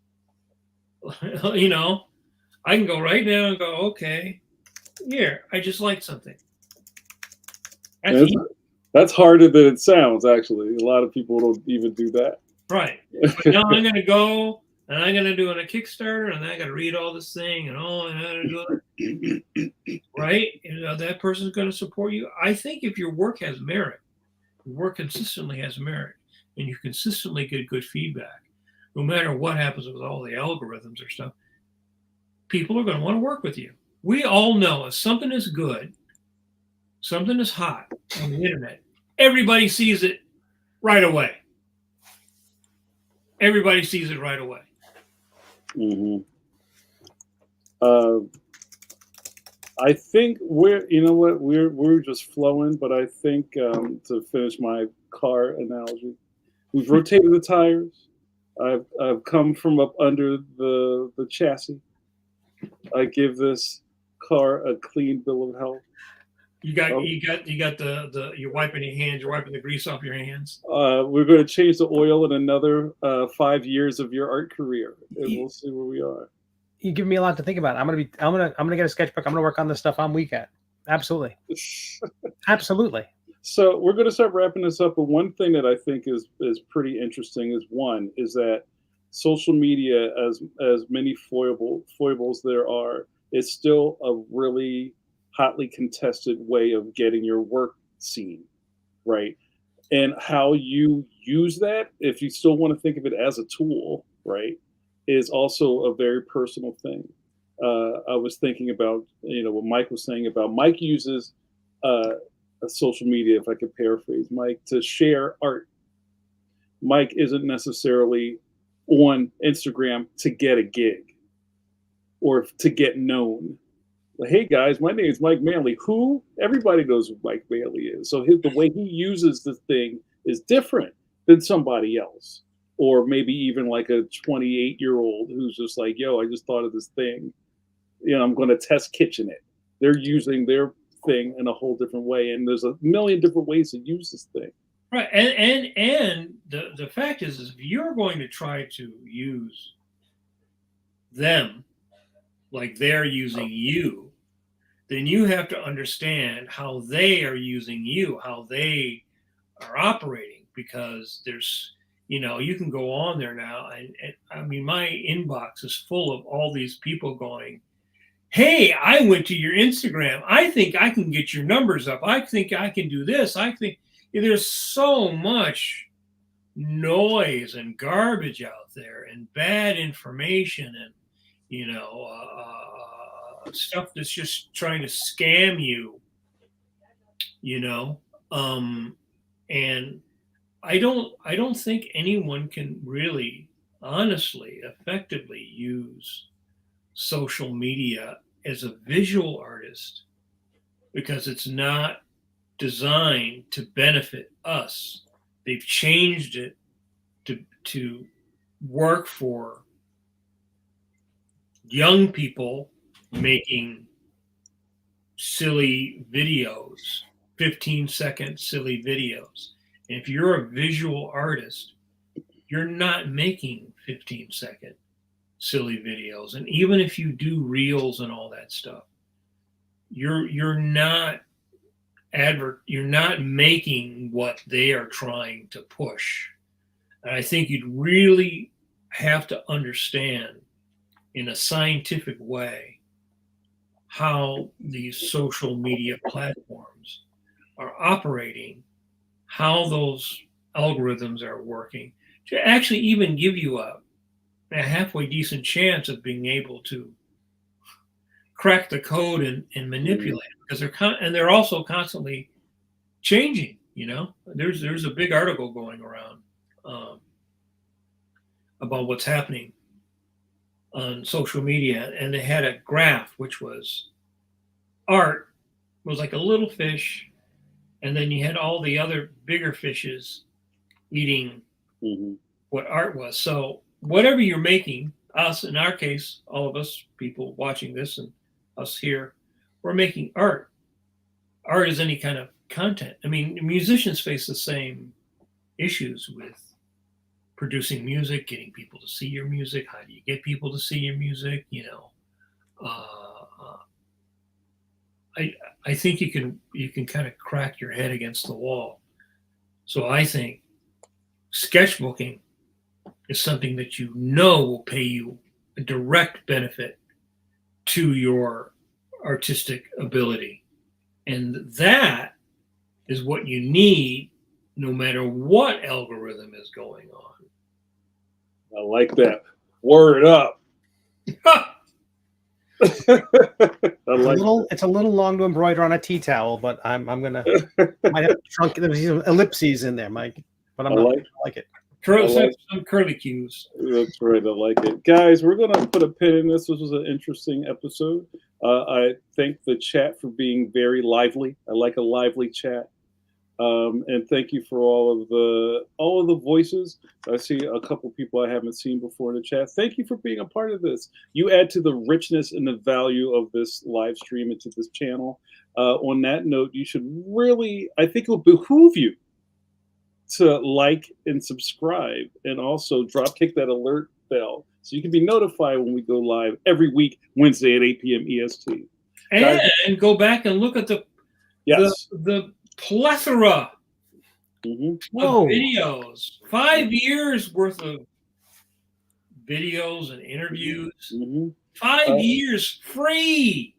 I can go right now and go, okay, here, I just liked something. That's harder than it sounds, actually. A lot of people don't even do that. Right. But now I'm going to go and I'm going to do it a Kickstarter and I got to read all this thing and I got to do it. Right? That person's going to support you. I think if your work has merit, your work consistently has merit, and you consistently get good feedback, no matter what happens with all the algorithms or stuff, people are going to want to work with you. We all know if something is good, something is hot on the internet, everybody sees it right away. Everybody sees it right away. Mm-hmm. I think we're just flowing, but I think to finish my car analogy, we've rotated the tires. I've come from up under the chassis. I give this car a clean bill of health. You got you're wiping your hands, you're wiping the grease off your hands. We're going to change the oil in another 5 years of your art career, and we'll see where we are. You give me a lot to think about. I'm gonna get a sketchbook. I'm gonna work on this stuff on weekend. Absolutely. Absolutely. So we're going to start wrapping this up. But one thing that I think is pretty interesting is that social media, as many foibles there are, is still a really hotly contested way of getting your work seen, right? And how you use that, if you still want to think of it as a tool, right, is also a very personal thing. I was thinking about, what Mike was saying about Mike uses social media, if I could paraphrase Mike, to share art. Mike isn't necessarily on Instagram to get a gig or to get known. Like, hey guys, my name is Mike Manley. Who? Everybody knows who Mike Manley is. So the way he uses the thing is different than somebody else. Or maybe even like a 28-year-old who's just like, yo, I just thought of this thing. I'm going to test kitchen it. They're using their thing in a whole different way. And there's a million different ways to use this thing. Right. And the fact is if you're going to try to use them like they're using you, then you have to understand how they are using you, how they are operating, because there's, you can go on there now. And I mean, my inbox is full of all these people going, hey, I went to your Instagram. I think I can get your numbers up. I think I can do this. I think there's so much noise and garbage out there and bad information and, stuff that's just trying to scam you, and I don't think anyone can really honestly effectively use social media as a visual artist, because it's not designed to benefit us. They've changed it to work for young people making silly videos, 15-second silly videos. And if you're a visual artist, you're not making 15-second silly videos. And even if you do reels and all that stuff, you're not making what they are trying to push. And I think you'd really have to understand in a scientific way how these social media platforms are operating, how those algorithms are working, to actually even give you a halfway decent chance of being able to crack the code and manipulate it, because they're also constantly changing. There's a big article going around about what's happening on social media, and they had a graph which was art was like a little fish, and then you had all the other bigger fishes eating what art was. So whatever you're making, us in our case, all of us people watching this and us here, we're making art. Art is any kind of content. I mean, musicians face the same issues with producing music, getting people to see your music. How do you get people to see your music? I think you can kind of crack your head against the wall. So I think sketchbooking is something that will pay you a direct benefit to your artistic ability. And that is what you need no matter what algorithm is going on. I like that. Word up. It's a little long to embroider on a tea towel, but I'm gonna might have trunk. There's some ellipses in there, Mike. But I like it. Some curly cues. That's right. I like it. Guys, we're going to put a pin in this. This was an interesting episode. I thank the chat for being very lively. I like a lively chat. And thank you for all of the voices. I see a couple people I haven't seen before in the chat. Thank you for being a part of this. You add to the richness and the value of this live stream and to this channel. On that note, you should really, I think it will behoove you to like and subscribe, and also kick that alert bell so you can be notified when we go live every week, Wednesday at 8 p.m. EST. And go back and look at the plethora of videos. 5 years worth of videos and interviews. 5 years free.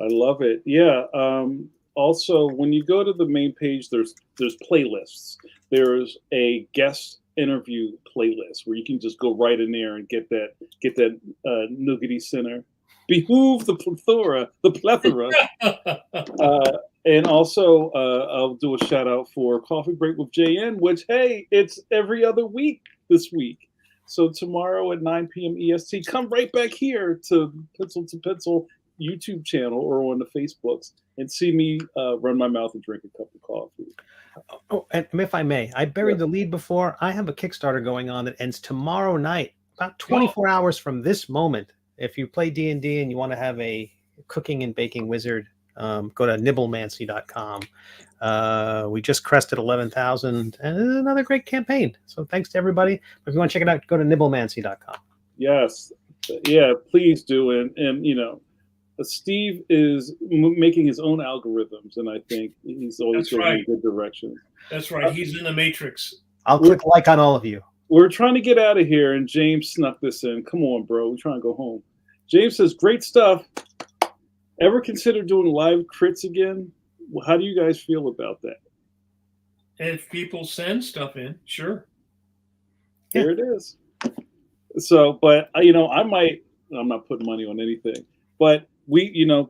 I love it. Yeah. Also, when you go to the main page, there's playlists. There's a guest interview playlist where you can just go right in there and get that nougaty center. Behoove the plethora. And also, I'll do a shout out for Coffee Break with JN, which, hey, it's every other week this week. So tomorrow at 9 p.m. EST, come right back here to Pencil YouTube channel or on the Facebooks and see me run my mouth and drink a cup of coffee. Oh, and if I may, I buried the lead before. I have a Kickstarter going on that ends tomorrow night, about 24 hours from this moment. If you play D&D and you want to have a cooking and baking wizard, go to nibblemancy.com. We just crested 11,000, and it's another great campaign. So thanks to everybody. If you want to check it out, go to nibblemancy.com. Yes. Yeah, please do. And Steve is making his own algorithms, and I think he's always going in a good direction. That's right. He's in the matrix. I'll click like on all of you. We're trying to get out of here, and James snuck this in. Come on, bro. We're trying to go home. James says, great stuff. Ever consider doing live crits again? How do you guys feel about that? If people send stuff in, sure. There it is. So, but, I'm not putting money on anything, but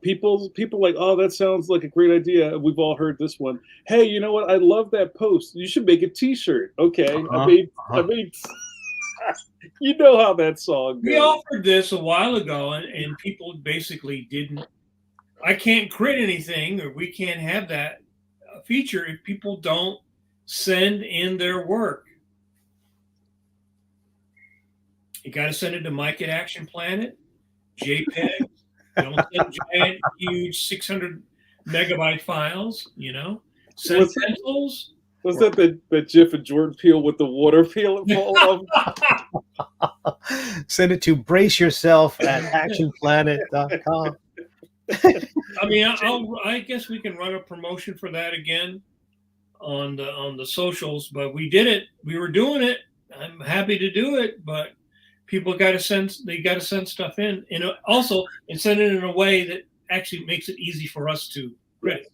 people like, oh, that sounds like a great idea. We've all heard this one. Hey, you know what? I love that post. You should make a T-shirt. Okay. I mean, you know how that song goes. We offered this a while ago, and people basically didn't. I can't crit anything, or we can't have that feature if people don't send in their work. You got to send it to Mike at Action Planet, JPEG. Don't send giant, huge 600 megabyte files. Send pencils. Was that the GIF of Jordan Peele with the water peeling fall off? Send it to braceyourself@actionplanet.com. I mean, I guess we can run a promotion for that again on the socials, but we did it. We were doing it. I'm happy to do it, but people got to send stuff in, and also send it in a way that actually makes it easy for us to read.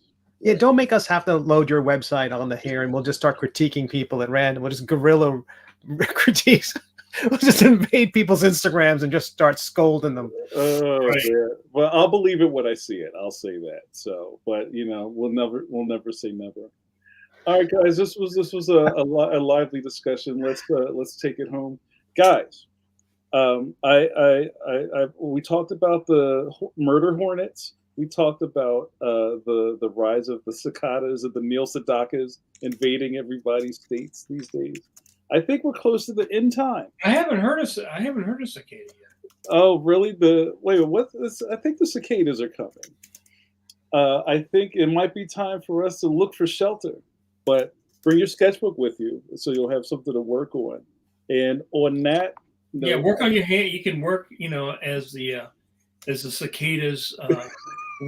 Yeah, don't make us have to load your website on the here, and we'll just start critiquing people at random. We'll just guerrilla critiques. We'll just invade people's Instagrams and just start scolding them. Oh, right. Yeah. Well, I'll believe it when I see it. I'll say that. So, but we'll never say never. All right, guys, this was a lively discussion. Let's take it home, guys. We talked about the murder hornets. We talked about the rise of the cicadas and the Neil Sadakas invading everybody's states these days. I think we're close to the end time. I haven't heard of cicada yet. Oh, really? I think the cicadas are coming. I think it might be time for us to look for shelter, but bring your sketchbook with you so you'll have something to work on. And on that note, yeah, work on your hand. You can work, as the cicadas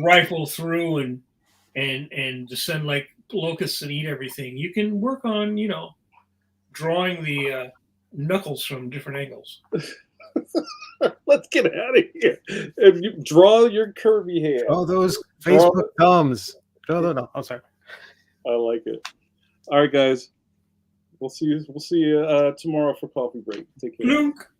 rifle through and descend like locusts and eat everything. You can work on, drawing the knuckles from different angles. Let's get out of here. If you draw your curvy hand. Oh, those Facebook thumbs. No. I'm sorry. I like it. All right, guys. We'll see you tomorrow for coffee break. Take care. Luke.